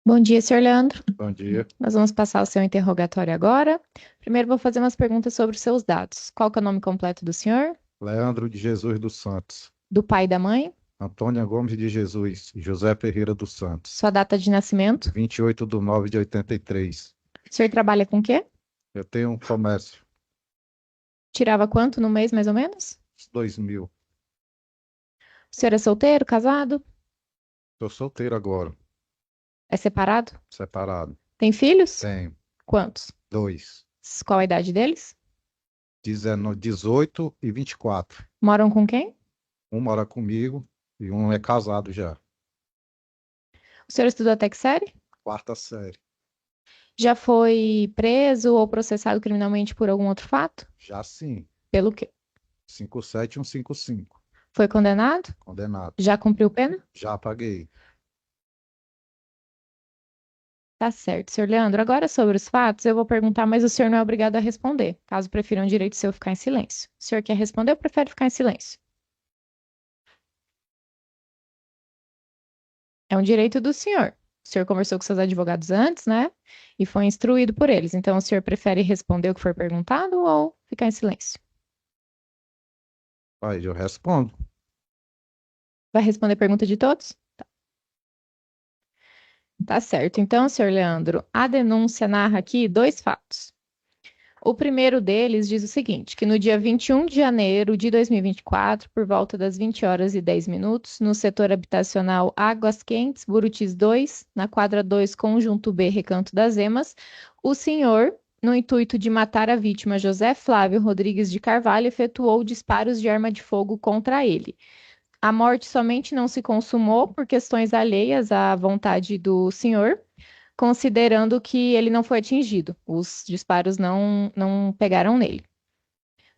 Bom dia, senhor Leandro. Bom dia. Nós vamos passar o seu interrogatório agora. Primeiro, vou fazer umas perguntas sobre os seus dados. Qual que é o nome completo do senhor? Leandro de Jesus dos Santos. Do pai e da mãe? Antônia Gomes de Jesus. José Ferreira dos Santos. Sua data de nascimento? 28/9/83. O senhor trabalha com o quê? Eu tenho um comércio. Tirava quanto no mês, mais ou menos? 2000. O senhor é solteiro, casado? Estou solteiro agora. É separado? Separado. Tem filhos? Tenho Quantos? dois. Qual a idade deles? 18 e 24. Moram com quem? Um mora comigo e um é casado já. O senhor estudou até que série? Quarta série. Já foi preso ou processado criminalmente por algum outro fato? Já sim. Pelo quê? 57 e 155. Foi condenado? Condenado. Já cumpriu pena? Já paguei. Tá certo, senhor Leandro. Agora, sobre os fatos, eu vou perguntar, mas o senhor não é obrigado a responder, caso prefira um direito seu ficar em silêncio. O senhor quer responder ou prefere ficar em silêncio? É um direito do senhor. O senhor conversou com seus advogados antes, né? E foi instruído por eles. Então, o senhor prefere responder o que for perguntado ou ficar em silêncio? Aí eu respondo. Vai responder pergunta de todos? Tá certo. Então, senhor Leandro, a denúncia narra aqui dois fatos. O primeiro deles diz o seguinte, que no dia 21 de janeiro de 2024, por volta das 20 horas e 10 minutos, no setor habitacional Águas Quentes, Burutis 2, na quadra 2, conjunto B, Recanto das Emas, o senhor, no intuito de matar a vítima José Flávio Rodrigues de Carvalho, efetuou disparos de arma de fogo contra ele. A morte somente não se consumou por questões alheias à vontade do senhor, considerando que ele não foi atingido. Os disparos não pegaram nele.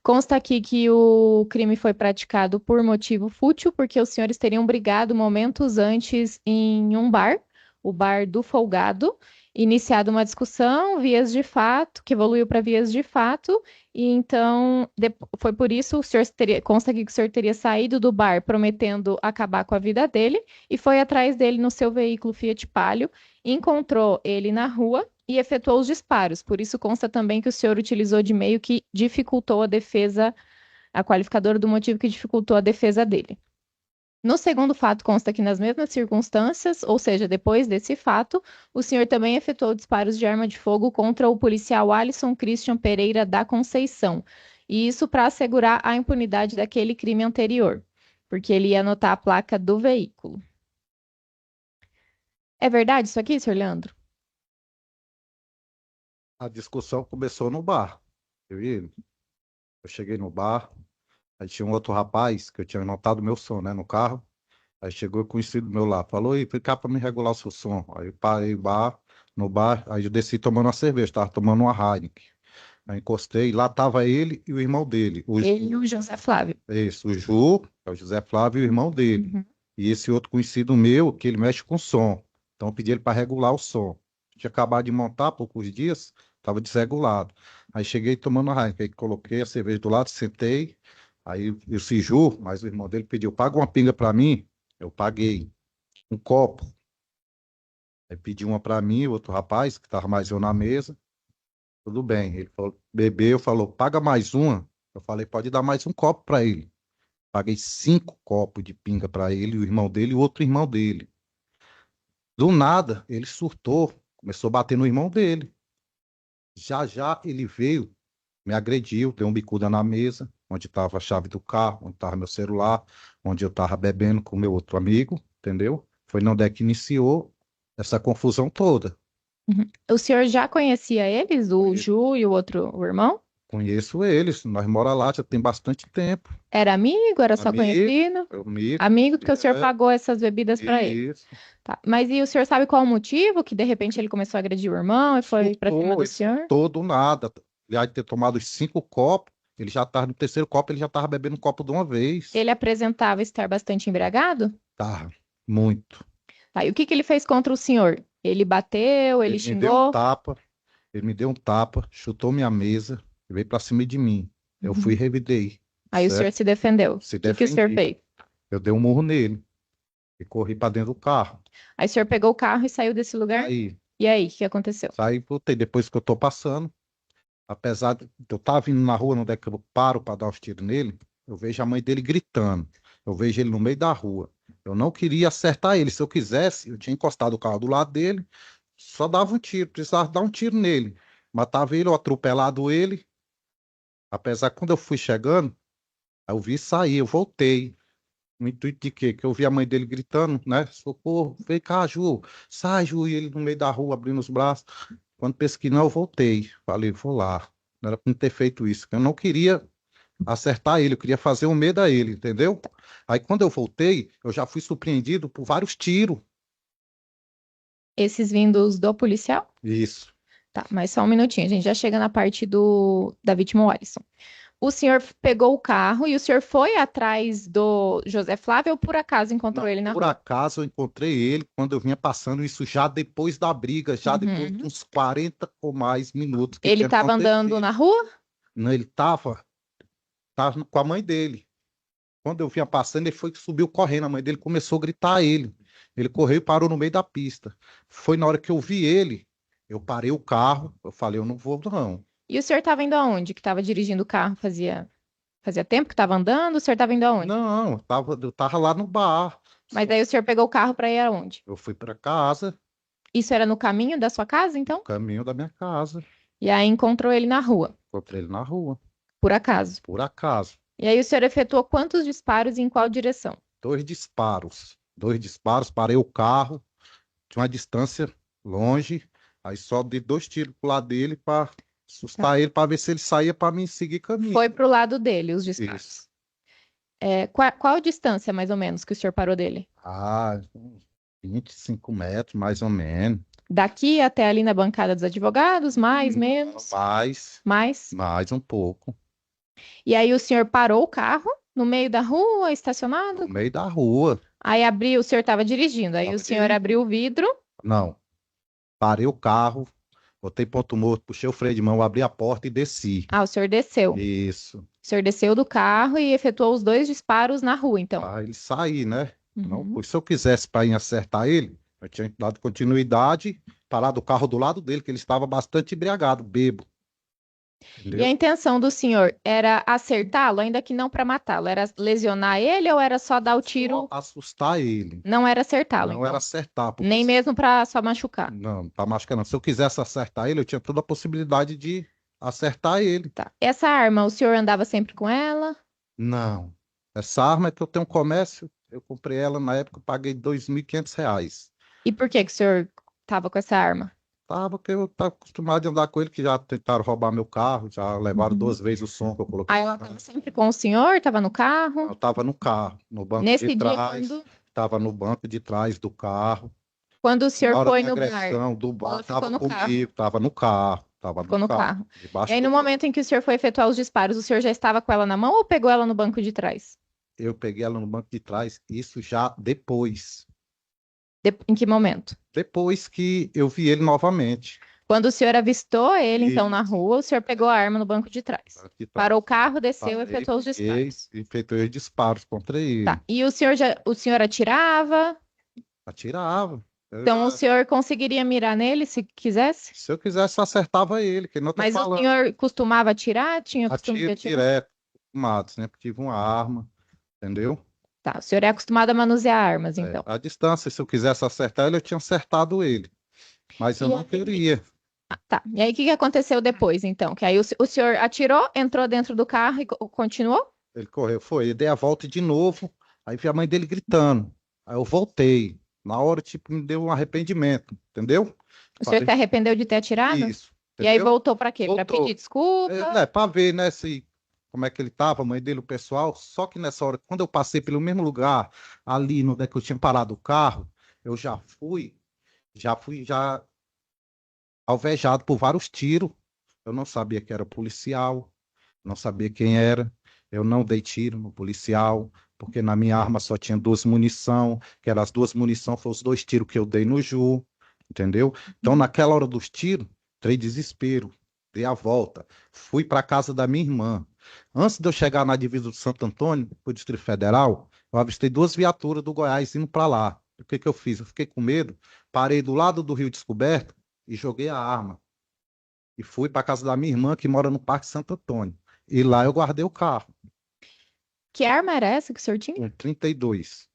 Consta aqui que o crime foi praticado por motivo fútil, porque os senhores teriam brigado momentos antes em um bar, o bar do Folgado, iniciado uma discussão, vias de fato, que evoluiu para vias de fato, e então foi por isso o senhor teria, consta aqui que o senhor teria saído do bar prometendo acabar com a vida dele, e foi atrás dele no seu veículo Fiat Palio, encontrou ele na rua e efetuou os disparos. Por isso consta também que o senhor utilizou de meio que dificultou a defesa, a qualificadora do motivo que dificultou a defesa dele. No segundo fato, consta que nas mesmas circunstâncias, ou seja, depois desse fato, o senhor também efetuou disparos de arma de fogo contra o policial Alisson Christian Pereira da Conceição. E isso para assegurar a impunidade daquele crime anterior, porque ele ia anotar a placa do veículo. É verdade isso aqui, senhor Leandro? A discussão começou no bar. Eu e ele. Eu cheguei no bar, aí tinha um outro rapaz que eu tinha notado meu som, né, no carro. Aí chegou o conhecido meu lá, falou, e vem cá pra me regular o seu som. Aí eu parei no bar, aí eu desci tomando uma cerveja, tava tomando uma Heineken. Aí encostei, lá tava ele e o irmão dele. Ele e o José Flávio. O Ju, é o José Flávio e o irmão dele. Uhum. E esse outro conhecido meu, que ele mexe com som. Então eu pedi ele para regular o som. Tinha acabado de montar há poucos dias, tava desregulado. Aí cheguei tomando a Heineken, aí coloquei a cerveja do lado, sentei. Aí o Siju, mas o irmão dele pediu, paga uma pinga para mim. Eu paguei um copo. Aí pedi uma para mim, o outro rapaz, que tava mais eu na mesa. Tudo bem. Ele falou, bebeu, falou, paga mais uma. Eu falei, pode dar mais um copo para ele. Paguei 5 copos de pinga para ele, o irmão dele e o outro irmão dele. Do nada, ele surtou, começou a bater no irmão dele. Já já ele veio, me agrediu, deu um bicuda na mesa, onde estava a chave do carro, onde estava meu celular, onde eu estava bebendo com meu outro amigo, entendeu? Foi onde é que iniciou essa confusão toda. Uhum. O senhor já conhecia eles, o Conhe- Ju e o outro, o irmão? Conheço eles, nós moramos lá já tem bastante tempo. Era amigo, era só Amigo, conhecido? amigo, Amigo porque o senhor pagou essas bebidas para ele. isso. Tá. Mas e o senhor sabe qual o motivo que de repente ele começou a agredir o irmão e foi para cima Surtou, do ele senhor? surtou do nada. Aliás, de ter tomado os 5 copos, ele já estava no terceiro copo, ele já estava bebendo um copo de uma vez. Ele apresentava estar bastante embriagado? Tava, muito. Tá. E o que que ele fez contra o senhor? Ele bateu, ele Ele me deu um xingou? tapa, ele me deu um tapa, chutou minha mesa e veio para cima de mim. Eu fui e Uhum. revidei, Aí o senhor certo? se defendeu. O Se que que o senhor defendi. fez? Eu dei um murro nele. e corri para dentro do carro. Aí o senhor pegou o carro e saiu desse lugar? Aí, E aí, o que aconteceu? saí, voltei. Depois que eu tô passando, apesar de eu estar vindo na rua, onde é que eu paro para dar os tiros nele, eu vejo a mãe dele gritando. Eu vejo ele no meio da rua. Eu não queria acertar ele. Se eu quisesse, eu tinha encostado o carro do lado dele, só dava um tiro, precisava dar um tiro nele. Matava ele ou atropelado ele. Apesar que quando eu fui chegando, aí eu vi sair, eu voltei. No intuito de quê? Que eu vi a mãe dele gritando, né? Socorro, vem cá, Ju, sai, Ju, e ele no meio da rua abrindo os braços. Quando pensei que não, eu voltei. Falei, vou lá. Não era pra não ter feito isso. Eu não queria acertar ele, eu queria fazer um medo a ele, entendeu? Aí quando eu voltei, eu já fui surpreendido por vários tiros. Esses vindos do policial? Isso. Tá, mas só um minutinho, a gente já chega na parte da vítima Wallison. O senhor pegou o carro e o senhor foi atrás do José Flávio ou por acaso encontrou Não, ele na por rua? acaso eu encontrei ele quando eu vinha passando isso já depois da briga, já depois de Uhum. uns 40 ou mais minutos que Ele tinha estava andando acontecido. na rua? Não, ele tava com a mãe dele. Quando eu vinha passando, ele foi que subiu correndo. A mãe dele começou a gritar a ele. Ele correu e parou no meio da pista. Foi na hora que eu vi ele, eu parei o carro. Eu falei, eu não vou, não. E o senhor estava indo aonde? Que estava dirigindo o carro? Fazia tempo que estava andando? O senhor estava indo aonde? Não, eu tava lá no bar. Mas Só aí o senhor pegou o carro para ir aonde? eu fui para casa, Isso era no caminho da sua casa, no então? caminho da minha casa. E aí encontrou ele na rua, Encontrei ele na rua, por acaso. por acaso. E aí o senhor efetuou quantos disparos e em qual direção? Dois disparos. Dois disparos, parei o carro, tinha uma distância longe. Aí só dei dois tiros pro lado dele para Tá. assustar ele, para ver se ele saía para mim seguir caminho. Foi pro lado dele os Isso. disparos. É, qual a distância, mais ou menos, que o senhor parou dele? Uns 25 metros, mais ou menos. Daqui até ali na bancada dos advogados, mais, Não, menos, mais, mais. mais um pouco. E aí o senhor parou o carro no meio da rua, No estacionado? meio da rua. Aí abriu, o senhor estava dirigindo. Aí o Tava senhor dirigindo. abriu o vidro. Não, parei o carro, botei ponto morto, puxei o freio de mão, abri a porta e desci. Ah, o senhor desceu. O Isso. senhor desceu do carro e efetuou os dois disparos na rua, então. Para ele sair, né? Não, Uhum. pois se eu quisesse para ir acertar ele, eu tinha dado continuidade, parado o carro do lado dele, que ele estava bastante embriagado, bêbado, E a entendeu? intenção do senhor era acertá-lo, ainda que não para matá-lo, era lesionar ele ou era só dar o Só tiro? assustar ele. Não era acertá-lo, Não era então. acertar, porque Nem mesmo para só machucar. não, tá machucando. Se eu quisesse acertar ele, eu tinha toda a possibilidade de acertar ele. Tá. Essa arma, o senhor andava sempre com ela? Não. Essa arma é que eu tenho um comércio, eu comprei ela na época, eu paguei R$ 2.500. E por que que o senhor estava com essa arma? Tava que eu tava acostumado a andar com ele, que já tentaram roubar meu carro, já levaram Uhum. 2 vezes o som que eu coloquei. Aí ela estava sempre com o senhor, estava no carro. Eu tava no carro, no banco de Nesse dia, trás, tava no banco de trás do carro. quando o senhor Na hora foi da no bar, agressão do bar, ela ficou tava no carro. comigo, tava no Ficou no carro, carro. E debaixo aí, do no banco. momento em que o senhor foi efetuar os disparos, o senhor já estava com ela na mão ou pegou ela no banco de trás? Eu peguei ela no banco de trás, isso já depois. Em que momento? Depois que eu vi ele novamente. Quando o senhor avistou ele, então, E na rua, o senhor pegou a arma no banco de trás. banco de trás. Parou o carro, desceu e Parei, efetuou os peguei disparos. e efetuei os disparos contra Tá. ele. E o senhor atirava? Atirava. Eu Então, o já- senhor conseguiria mirar nele se quisesse? Se eu quisesse, acertava ele, que não tô Mas o falando. senhor costumava atirar? Tinha costume de Atiro atirar? direto, mato, sempre tive uma arma, entendeu? Tá. O senhor é acostumado a manusear armas, É, então. a distância, se eu quisesse acertar ele, eu tinha acertado ele. Mas eu E não aí, queria. tá. E aí, o que que aconteceu depois, então? Que aí o senhor atirou, entrou dentro do carro e continuou? Ele correu, foi, eu dei a volta de novo, aí vi a mãe dele gritando. Aí eu voltei. Na hora, tipo, me deu um arrependimento, entendeu? O senhor se Falei, arrependeu de ter atirado? isso, E aí entendeu? voltou para quê? Para Voltou. pedir desculpa? É, pra ver, né, se, como é que ele tava, a mãe dele, o pessoal. Só que nessa hora, quando eu passei pelo mesmo lugar, ali no onde é que eu tinha parado o carro, eu já alvejado por vários tiros. Eu não sabia que era policial, não sabia quem era. Eu não dei tiro no policial, porque na minha arma só tinha duas munição, que eram as duas munição, foram os dois tiros que eu dei no Ju, entendeu? Então, naquela hora dos tiros, entrei em desespero, dei a volta, fui para casa da minha irmã. Antes de eu chegar na divisa do Santo Antônio, pro Distrito Federal, Eu avistei duas viaturas do Goiás indo para lá. O que que eu fiz? Eu fiquei com medo, parei do lado do Rio Descoberto e joguei a arma. E fui para casa da minha irmã, que mora no Parque Santo Antônio. E lá eu guardei o carro, Que arma era essa que o senhor tinha? com 32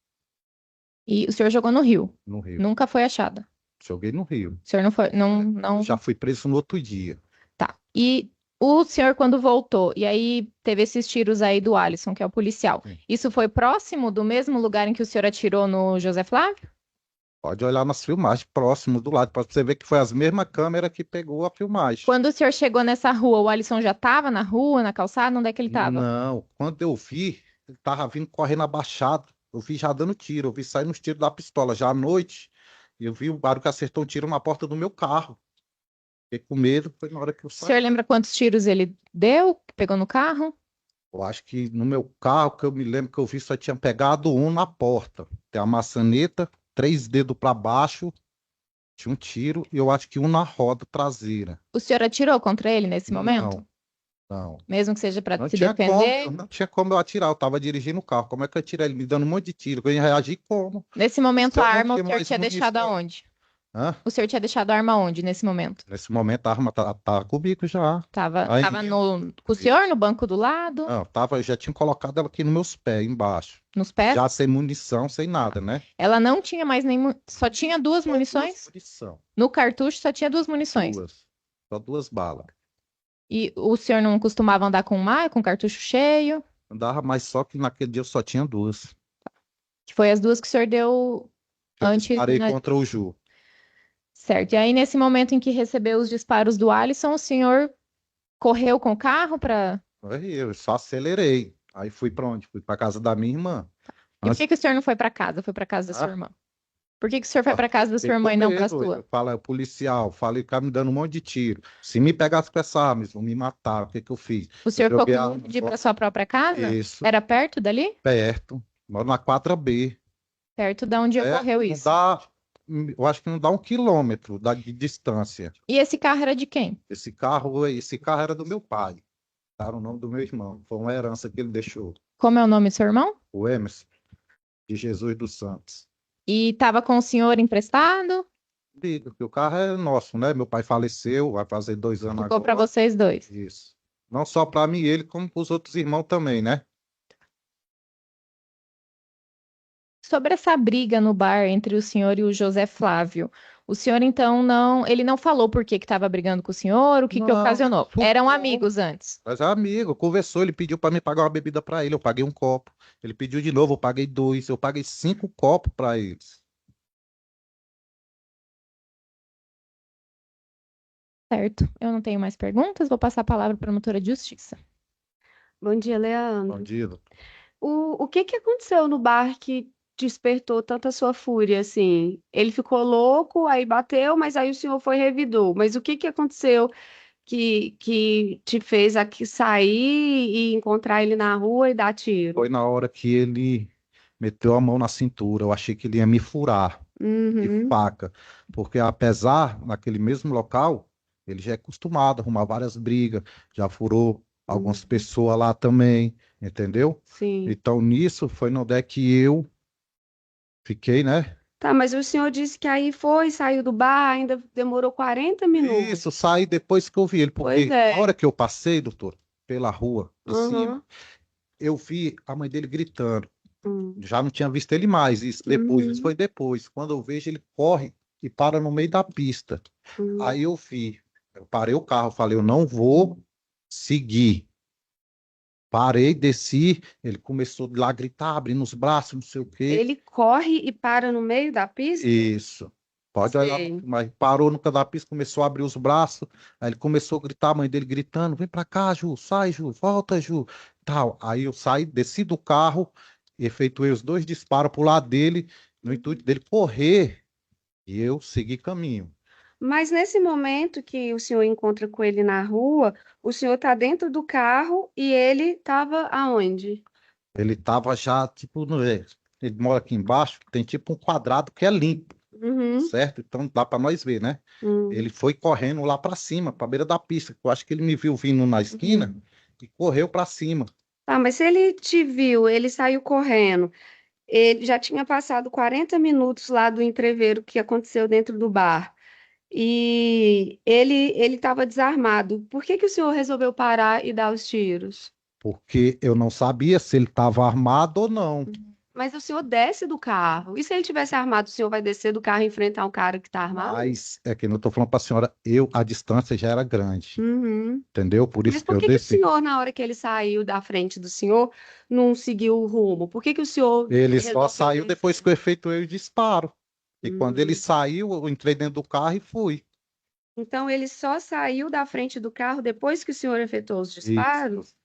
E o senhor jogou no rio. no Rio. Nunca foi achada. Joguei no Rio. O senhor não foi, não, Já fui preso no outro dia. tá. E o senhor, quando voltou, e aí teve esses tiros aí do Alisson, que é o policial. Sim. Isso foi próximo do mesmo lugar em que o senhor atirou no José Flávio? Pode olhar nas filmagens próximos do lado, para você ver que foi as mesmas câmeras que pegou a filmagem. Quando o senhor chegou nessa rua, o Alisson já estava na rua, na calçada? Onde é que ele estava? Não, quando eu vi, ele tava vindo correndo abaixado. Eu vi já dando tiro, eu vi saindo os tiros da pistola. Já à noite, eu vi o barulho que acertou um tiro na porta do meu carro. Fiquei com medo, foi na hora que eu O saí. senhor lembra quantos tiros ele deu, que pegou no carro? Eu acho que no meu carro, que eu me lembro que eu vi, só tinha pegado um na porta. Tem a maçaneta, 3 dedos para baixo, tinha um tiro, e eu acho que um na roda traseira. O senhor atirou contra ele nesse momento? Não, não. Mesmo que seja para Não se tinha como, defender? não tinha como eu atirar. Eu tava dirigindo o carro. Como é que eu atirar ele me dando um monte de tiro? Eu ia reagir como? Nesse Se momento, a eu não arma o tinha senhor mais tinha deixado munição. aonde? Hã? O senhor tinha deixado a arma onde nesse momento? Nesse momento a arma tá comigo já. Tava Aí, com o senhor no banco do lado, não, eu já tinha colocado ela aqui nos meus pés, embaixo. nos Já pés? sem munição, sem nada, né? Ela não tinha mais nem. Só tinha duas Só duas munições? munição. No cartucho só tinha duas munições. Duas. Só duas balas. E o senhor não costumava andar com mais, com cartucho cheio? Andava, mas só que naquele dia eu só tinha duas. Que foi as duas que o senhor deu Eu antes, disparei né? contra o Ju. Certo. E aí, nesse momento em que recebeu os disparos do Alisson, o senhor correu com o carro para. Aí eu só acelerei. Aí fui pra onde? Fui pra casa da minha irmã. E por Antes, que que o senhor não foi para casa? Foi para casa da sua ah, irmã? Por que que o senhor foi ó, para casa da fiquei sua irmã com e não para a medo. sua? Eu falo, é o policial. Falei, o cara me dando um monte de tiro. Se me pegasse com essa arma, eles vão me matar. O que que eu fiz? O Eu senhor ficou joguei com a medo arma de ir para sua própria casa? isso, Era perto dali? perto. Moro na 4B. Perto da onde É, ocorreu não isso. dá, eu acho que não dá 1 quilômetro de distância. E esse carro era de quem? Esse carro era do meu pai. Tá no nome do meu irmão. Foi uma herança que ele deixou. Como é o nome do seu irmão? O Emerson, de Jesus dos Santos. E estava com o senhor emprestado? Digo que o carro é nosso, né? Meu pai faleceu, vai fazer 2 anos Ficou para agora. vocês dois. Isso. Não só para mim e ele, como para os outros irmãos também, né? Sobre essa briga no bar entre o senhor e o José Flávio, o senhor então não, ele não falou por que que estava brigando com o senhor, o que que Não, ocasionou? Eram surtou. amigos antes. Mas é amigo, conversou, ele pediu para me pagar uma bebida para ele, eu paguei um copo. Ele pediu de novo, eu paguei dois, eu paguei 5 copos para eles. Certo. Eu não tenho mais perguntas, vou passar a palavra para a promotora de justiça. Bom dia, Leandro. Bandido. O que que aconteceu no bar que despertou tanta sua fúria, assim? Ele ficou louco, aí bateu, mas aí o senhor foi e revidou. Mas o que que aconteceu que te fez aqui sair e encontrar ele na rua e dar tiro? Foi na hora que ele meteu a mão na cintura, eu achei que ele ia me furar de Uhum, faca, porque apesar, naquele mesmo local, ele já é acostumado a arrumar várias brigas, já furou uhum, algumas pessoas lá também, entendeu? sim. Então nisso foi no dia que eu fiquei, né? Tá, mas o senhor disse que aí foi, saiu do bar, ainda demorou 40 Isso, minutos. saí depois que eu vi ele, Pois porque a é. hora que eu passei, doutor, pela rua de cima, Uhum, eu vi a mãe dele gritando. uhum, Já não tinha visto ele mais, isso uhum, foi depois. Quando eu vejo, ele corre e para no meio da pista. uhum. Aí eu parei o carro, falei, eu não vou seguir. Parei, desci, ele começou lá a gritar, abrindo os braços, não sei o quê. Ele corre e para no meio da pista? Isso. Pode olhar, Sei. mas parou no canto da pista, começou a abrir os braços, aí ele começou a gritar, a mãe dele gritando, vem pra cá, Ju, sai, Ju, volta, Ju, tal. Aí eu saí, desci do carro, efetuei os 2 disparos pro lado dele, no intuito dele correr, e eu segui caminho. Mas nesse momento que o senhor encontra com ele na rua, o senhor está dentro do carro e ele estava aonde? Ele tava já, tipo, ele mora aqui embaixo, tem tipo um quadrado que é limpo, Uhum, certo? Então dá para nós ver, né? uhum, Ele foi correndo lá para cima, para beira da pista. Eu acho que ele me viu vindo na esquina uhum. e correu para cima. Tá, mas se ele te viu, ele saiu correndo. Ele já tinha passado 40 minutos lá do entreveiro que aconteceu dentro do bar. E ele estava desarmado. Por que que o senhor resolveu parar e dar os tiros? Porque eu não sabia se ele estava armado ou não. Mas o senhor desce do carro. E se ele tivesse armado, o senhor vai descer do carro e enfrentar um cara que está armado? Mas é que eu estou falando para a senhora, a distância já era grande, Uhum. entendeu? Por Mas isso que por eu que que o desci. senhor, na hora que ele saiu da frente do senhor, não seguiu o rumo? Por que que o senhor Ele só resolveu saiu depois descer? que eu efetuei o disparo. E quando ele Hum. saiu, eu entrei dentro do carro e fui. Então ele só saiu da frente do carro depois que o senhor efetuou os Isso. disparos?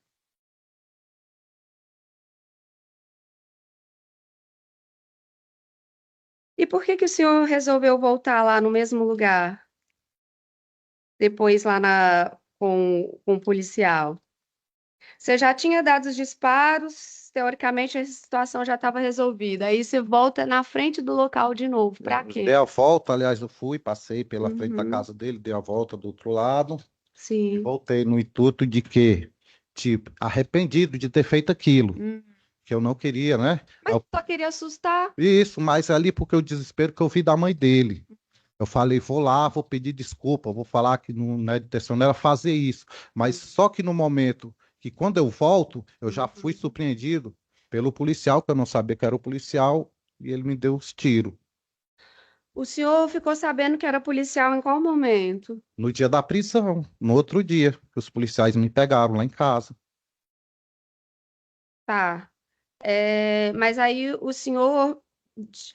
E por que que o senhor resolveu voltar lá no mesmo lugar, depois lá com o policial? Você já tinha dado os disparos, teoricamente a situação já estava resolvida. Aí você volta na frente do local de novo. Para Dei quê? a volta, aliás, eu fui, passei pela frente da Uhum, casa dele, dei a volta do outro lado e sim. voltei no intuito de que, tipo, arrependido de ter feito aquilo, Hum. que eu não queria, né? Mas só queria assustar. Isso, mas ali porque o desespero que eu vi da mãe dele. Eu falei, vou lá, vou pedir desculpa, vou falar que não é intenção não era fazer isso. Mas só que no momento que quando eu volto, eu já fui Uhum. surpreendido pelo policial, que eu não sabia que era o policial, e ele me deu os tiros. O senhor ficou sabendo que era policial em qual momento? No dia da prisão, no outro dia, que os policiais me pegaram lá em casa. Tá. Mas aí o senhor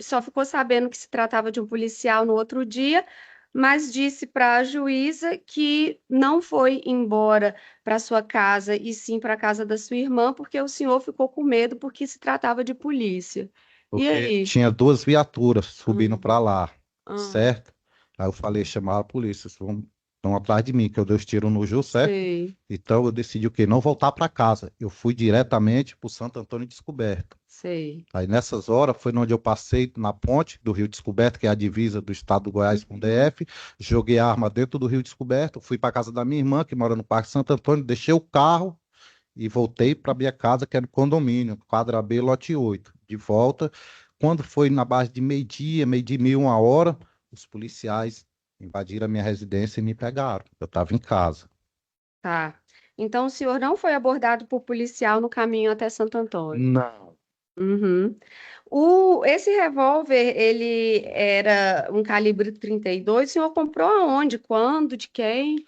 só ficou sabendo que se tratava de um policial no outro dia, mas disse para a juíza que não foi embora para sua casa e sim para a casa da sua irmã, porque o senhor ficou com medo porque se tratava de polícia. E Porque aí? tinha duas viaturas subindo Hum, para lá, hum, certo? Aí eu falei, chamar a polícia, estão atrás de mim, que eu dei os tiros no Ju, certo? sei, Então eu decidi o quê? Não voltar para casa. Eu fui diretamente para o Santo Antônio Descoberto. sei. Aí nessas horas foi onde eu passei na ponte do Rio Descoberto, que é a divisa do estado do Goiás com o Uhum. DF, joguei a arma dentro do Rio Descoberto, fui para casa da minha irmã, que mora no Parque Santo Antônio, deixei o carro e voltei para minha casa, que era no condomínio, quadra B, lote 8. De volta, quando foi na base de meio-dia e meia, 1 hora, os policiais invadiram a minha residência e me pegaram. Eu estava em casa. Tá. Então o senhor não foi abordado por policial no caminho até Santo Antônio. Não. Uhum. Esse revólver, ele era um calibre 32. O senhor comprou aonde? Quando? De quem?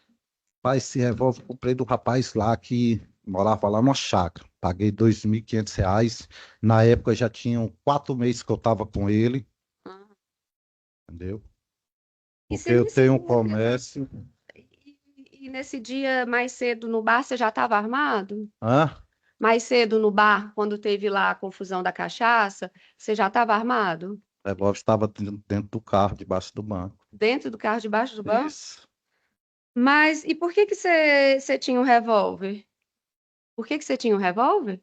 Pai, esse revólver eu comprei do rapaz lá que morava lá numa chácara. Paguei R$ 2.500. Na época já tinham 4 meses que eu estava com ele, Ah. entendeu? E Porque você eu nesse tenho um dia, comércio. e nesse dia mais cedo no bar, você já estava armado? Hã? Mais cedo no bar, quando teve lá a confusão da cachaça, você já estava armado? O revólver estava dentro do carro, debaixo do banco. Dentro do carro, debaixo do banco? Isso. Mas e por que que você tinha um revólver? Por que que você tinha um revólver?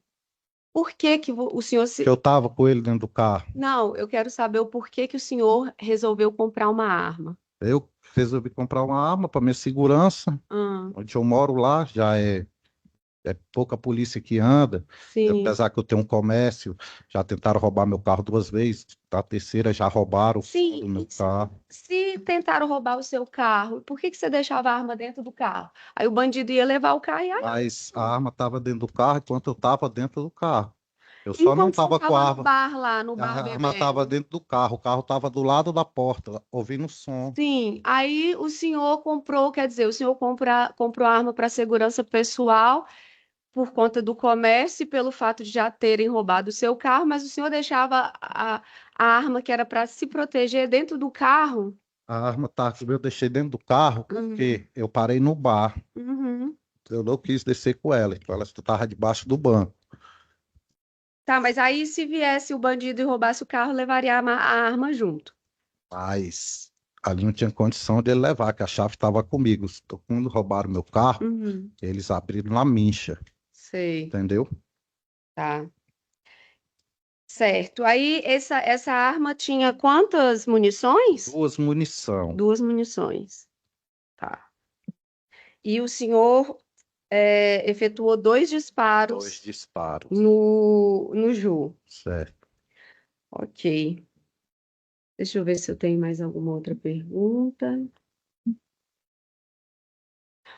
Por que que o senhor Que se... eu estava com ele dentro do carro. Não, eu quero saber o porquê que o senhor resolveu comprar uma arma. Eu resolvi comprar uma arma para minha segurança. Ah, Onde eu moro lá já é pouca polícia que anda. sim. Apesar que eu tenho um comércio, já tentaram roubar meu carro 2 vezes. A terceira já roubaram o Sim, meu carro. se tentaram roubar o seu carro, por que que você deixava a arma dentro do carro? Aí o bandido ia levar o carro e a arma. Mas a arma estava dentro do carro enquanto eu estava dentro do carro. Eu só não Enquanto você estava com estava a no arma. bar lá, no bar A arma estava bebendo. dentro do carro. O carro estava do lado da porta, ouvindo o som. Sim, aí o senhor comprou, quer dizer, o senhor comprou arma para segurança pessoal por conta do comércio e pelo fato de já terem roubado o seu carro, mas o senhor deixava a arma que era para se proteger dentro do carro? A arma tá, eu deixei dentro do carro Uhum. porque eu parei no bar. Uhum. Eu não quis descer com ela. Então ela estava debaixo do banco. Tá, mas aí se viesse o bandido e roubasse o carro, levaria a arma junto. Mas ali não tinha condição de ele levar, que a chave estava comigo. Quando roubaram meu carro, Uhum. eles abriram na mincha, Sei, entendeu? tá. Certo. Aí essa arma tinha quantas munições? Duas munição, 2 munições. Tá. E o senhor efetuou dois dois disparos disparos, no Ju. certo? Ok. Deixa eu ver se eu tenho mais alguma outra pergunta.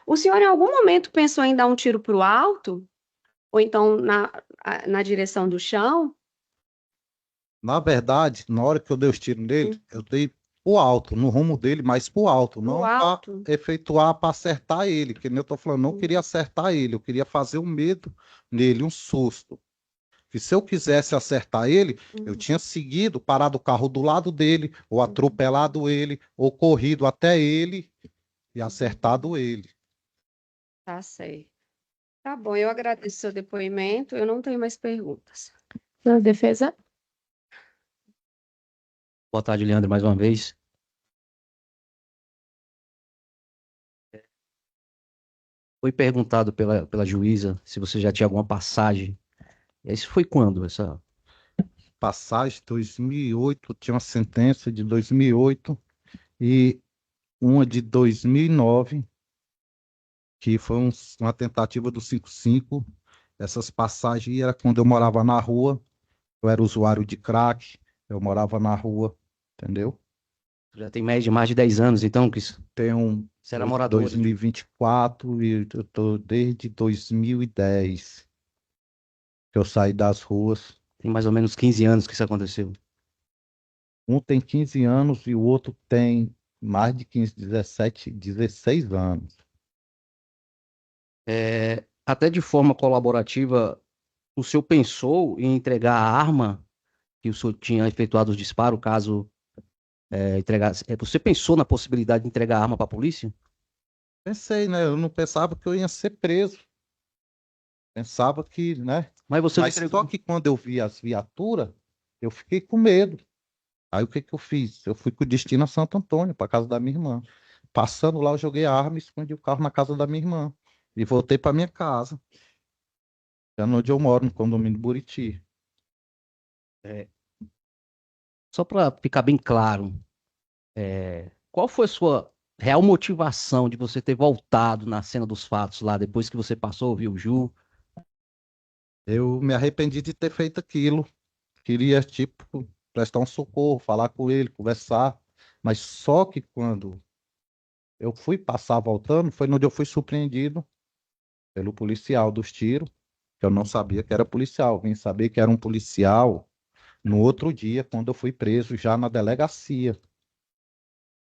O senhor em algum momento pensou em dar um tiro para o alto? Ou então na direção do chão? Na verdade, na hora que eu dei os tiros nele, eu dei pro alto, no rumo dele, mas pro alto, Pro não para alto? efetuar, para acertar ele, que nem eu tô falando, não queria acertar ele, eu queria fazer um medo nele, um susto. Que se eu quisesse acertar ele, eu Uhum. tinha seguido, parado o carro do lado dele, ou atropelado ele, ou corrido até ele e acertado ele. Tá certo. Tá bom, eu agradeço o seu depoimento. Eu não tenho mais perguntas. Sua defesa? Boa tarde, Leandro, mais uma vez. Foi perguntado pela juíza se você já tinha alguma passagem. Isso foi quando? Passagem 2008, tinha uma sentença de 2008 e uma de 2009, que foi uma tentativa do 55. Essas passagens era quando eu morava na rua, eu era usuário de crack, eu morava na rua, entendeu? Já tem mais de 10 anos, então, que Tenho você era morador. 2024 e eu tô desde 2010 que eu saí das ruas. Tem mais ou menos 15 anos que isso aconteceu. Um tem 15 anos e o outro tem mais de 15, 17, 16 anos. Até de forma colaborativa, o senhor pensou em entregar a arma que o senhor tinha efetuado os disparos, caso entregasse. Você pensou na possibilidade de entregar a arma para a polícia? Pensei, né? Eu não pensava que eu ia ser preso. Pensava que, né? Mas você não Mas só entregou. que quando eu vi as viaturas, eu fiquei com medo. Aí o que que eu fiz? Eu fui com destino a Santo Antônio, para casa da minha irmã. Passando lá, eu joguei a arma e escondi o carro na casa da minha irmã. E voltei para minha casa, que é onde eu moro, no condomínio Buriti. É, Só para ficar bem claro, qual foi a sua real motivação de você ter voltado na cena dos fatos lá, depois que você passou, viu o Ju? Eu me arrependi de ter feito aquilo. Queria, tipo, prestar um socorro, falar com ele, conversar. Mas só que quando eu fui passar voltando, foi onde eu fui surpreendido pelo policial dos tiros, que eu não sabia que era policial. Vim saber que era um policial no outro dia, quando eu fui preso já na delegacia.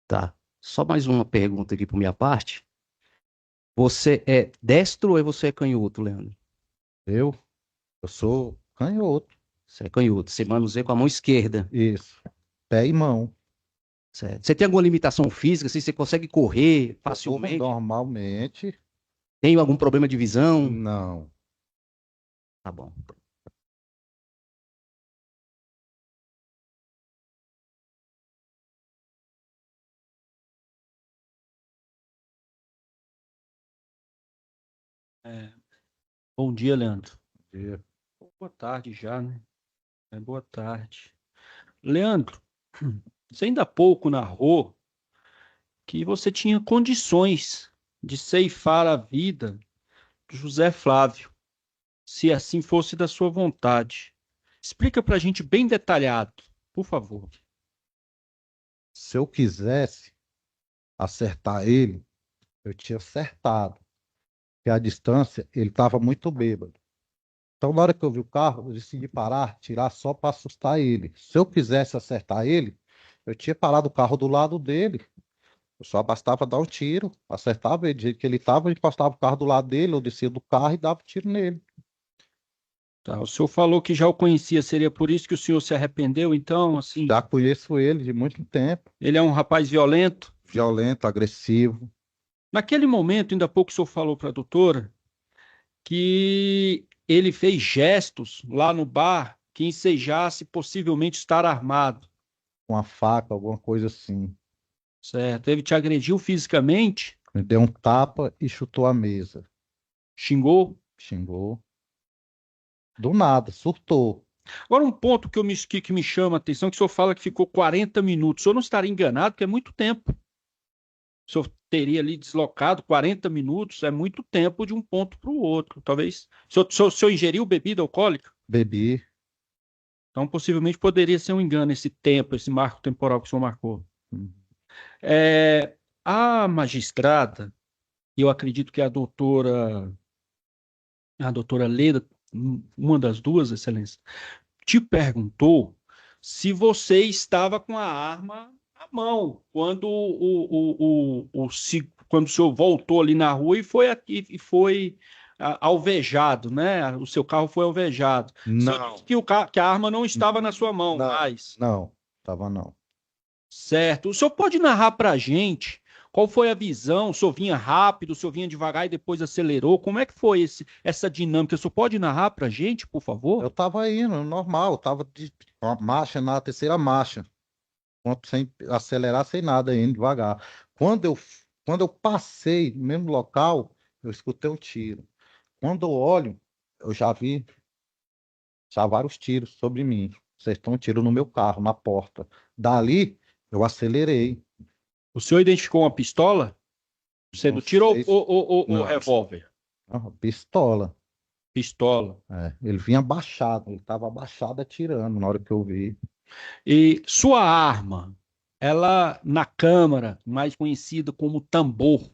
Tá. Só mais uma pergunta aqui por minha parte. Você é destro ou você é canhoto, Leandro? Eu, eu sou canhoto, Você é canhoto. Você manuseia com a mão esquerda. isso, pé e mão. Certo. Você tem alguma limitação física? Assim, você consegue correr Eu corro facilmente? normalmente, Tem algum problema de visão? não. Tá bom. É, bom dia, Leandro. Eu Boa tarde já, né? Boa tarde. Leandro, você ainda há pouco narrou que você tinha condições de ceifar a vida do José Flávio, se assim fosse da sua vontade. Explica pra gente bem detalhado, por favor. Se eu quisesse acertar ele, eu tinha acertado, porque a distância ele estava muito bêbado. Então, na hora que eu vi o carro, eu decidi parar, tirar só para assustar ele. Se eu quisesse acertar ele, eu tinha parado o carro do lado dele. Eu só bastava dar um tiro, acertava ele do jeito que ele estava, encostava o carro do lado dele, eu descia do carro e dava um tiro nele. Tá, o senhor falou que já o conhecia, seria por isso que o senhor se arrependeu, então, assim, Já conheço ele de muito tempo, ele é um rapaz violento? violento, agressivo. Naquele momento, ainda há pouco o senhor falou para a doutora que ele fez gestos lá no bar que ensejasse possivelmente estar armado, Com a faca, alguma coisa assim. certo? Ele te agrediu fisicamente, Me deu um tapa e chutou a mesa. xingou. Xingou. Do nada, surtou. Agora, um ponto que me chama a atenção, que o senhor fala que ficou 40 minutos. O senhor não estaria enganado, porque é muito tempo. O senhor teria ali deslocado 40 minutos, é muito tempo de um ponto para o outro. Talvez. O senhor ingeriu bebida alcoólica? Bebi. Então, possivelmente, poderia ser um engano esse tempo, esse marco temporal que o senhor marcou. Hum. A magistrada, e eu acredito que a doutora Leda, uma das duas, Excelência, te perguntou se você estava com a arma à mão quando o senhor voltou ali na rua e foi alvejado, né? O seu carro foi alvejado. O senhor Não, disse que a arma não estava na sua mão, não, mas não, tava não. certo. O senhor pode narrar para a gente qual foi a visão? O senhor vinha rápido, o senhor vinha devagar e depois acelerou? Como é que foi essa dinâmica? O senhor pode narrar para a gente, por favor? Eu tava indo, normal, tava de uma marcha na terceira marcha, sem acelerar, sem nada, indo devagar. Quando eu, quando eu passei no mesmo local, eu escutei um tiro. Quando eu olho, eu já vi vários tiros sobre mim. Acertou um tiro no meu carro, na porta. Dali, eu acelerei. O senhor identificou uma pistola? Sendo Não tiro sei ou não, revólver? pistola. Pistola. Ele vinha abaixado, ele estava abaixado atirando na hora que eu vi. E sua arma, ela na câmara, mais conhecida como tambor,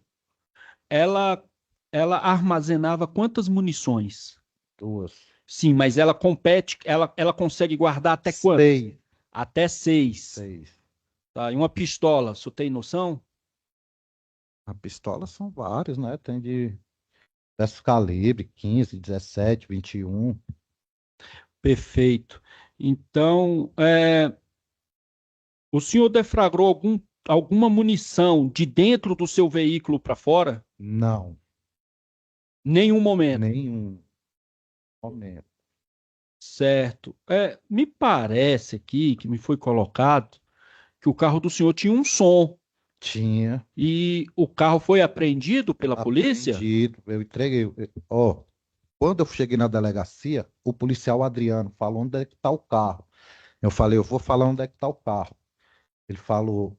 ela, ela armazenava quantas munições? Duas. Sim, mas ela compete, ela consegue guardar até quantas? Seis. Até seis. Seis. Tá? E uma pistola, o senhor tem noção? A pistola são vários, né? Tem de desse calibre, 15, 17, 21. Perfeito. Então, o senhor deflagrou alguma munição de dentro do seu veículo para fora? Não, Nenhum momento. nenhum momento. Certo. Me parece aqui que me foi colocado que o carro do senhor tinha um som Tinha e o carro foi apreendido pela polícia? apreendido, eu entreguei. Ó, quando eu cheguei na delegacia, o policial Adriano falou onde é que tá o carro. Eu falei, eu vou falar onde é que tá o carro. Ele falou,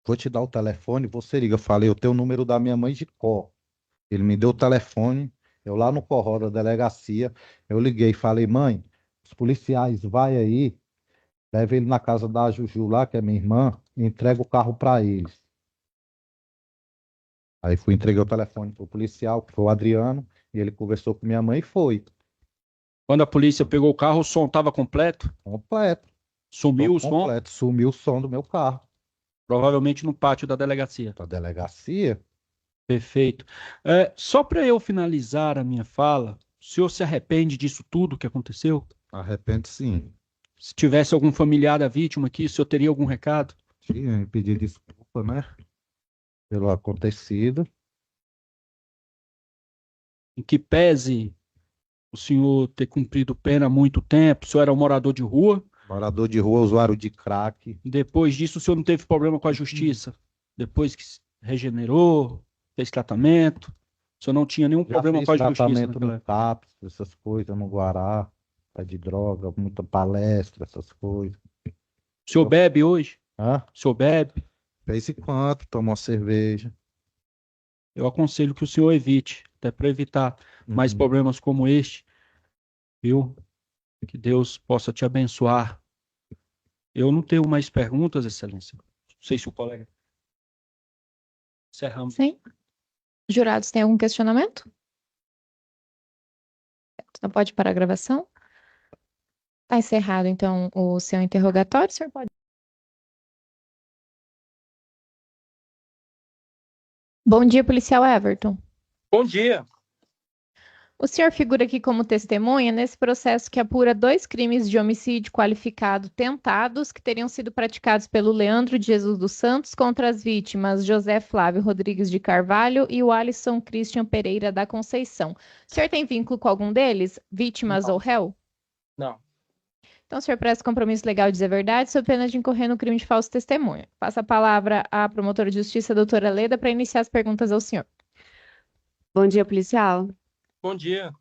vou te dar o telefone, você liga. Eu falei, eu tenho o número da minha mãe de cor. Ele me deu o telefone, eu lá no corró da delegacia, eu liguei e falei, mãe, os policiais, vai aí, leva ele na casa da Juju lá, que é minha irmã, e entrega o carro para eles. Aí fui, entreguei o telefone pro policial, que foi o Adriano, e ele conversou com minha mãe e foi. Quando a polícia pegou o carro, o som estava completo? Completo, Sumiu o som? completo. Sumiu o som do meu carro. Provavelmente no pátio da delegacia. Da delegacia, Perfeito. Só para eu finalizar a minha fala, o senhor se arrepende disso tudo que aconteceu? arrepende sim. Se tivesse algum familiar da vítima aqui, o senhor teria algum recado? Tinha pedir desculpa, né, pelo acontecido. Em que pese o senhor ter cumprido pena há muito tempo, o senhor era um morador de rua, Morador de rua, usuário de crack. depois disso o senhor não teve problema com a justiça, depois que se regenerou, fez tratamento, o senhor não tinha nenhum Já problema fiz com a justiça tratamento naquela no época. CAPS, essas coisas, no Guará, é de droga, muita palestra, essas coisas. O senhor bebe hoje? Hã? O senhor bebe? De vez em quando, toma uma cerveja. Eu aconselho que o senhor evite, até para evitar mais Uhum. problemas como este, viu? Que Deus possa te abençoar. Eu não tenho mais perguntas, Excelência. Não sei se o colega. Encerramos. Sim. Jurados, tem algum questionamento? Não pode parar a gravação? Está encerrado, então, o seu interrogatório, senhor pode. Bom dia, policial Everton. Bom dia. O senhor figura aqui como testemunha nesse processo que apura 2 crimes de homicídio qualificado tentados que teriam sido praticados pelo Leandro de Jesus dos Santos contra as vítimas José Flávio Rodrigues de Carvalho e o Alisson Christian Pereira da Conceição. O senhor tem vínculo com algum deles, vítimas Não. ou réu? Não. Então, o senhor presta compromisso legal de dizer a verdade, sob pena de incorrer no crime de falso testemunho. Passa a palavra à promotora de justiça, doutora Leda, para iniciar as perguntas ao senhor. Bom dia, policial. Bom dia.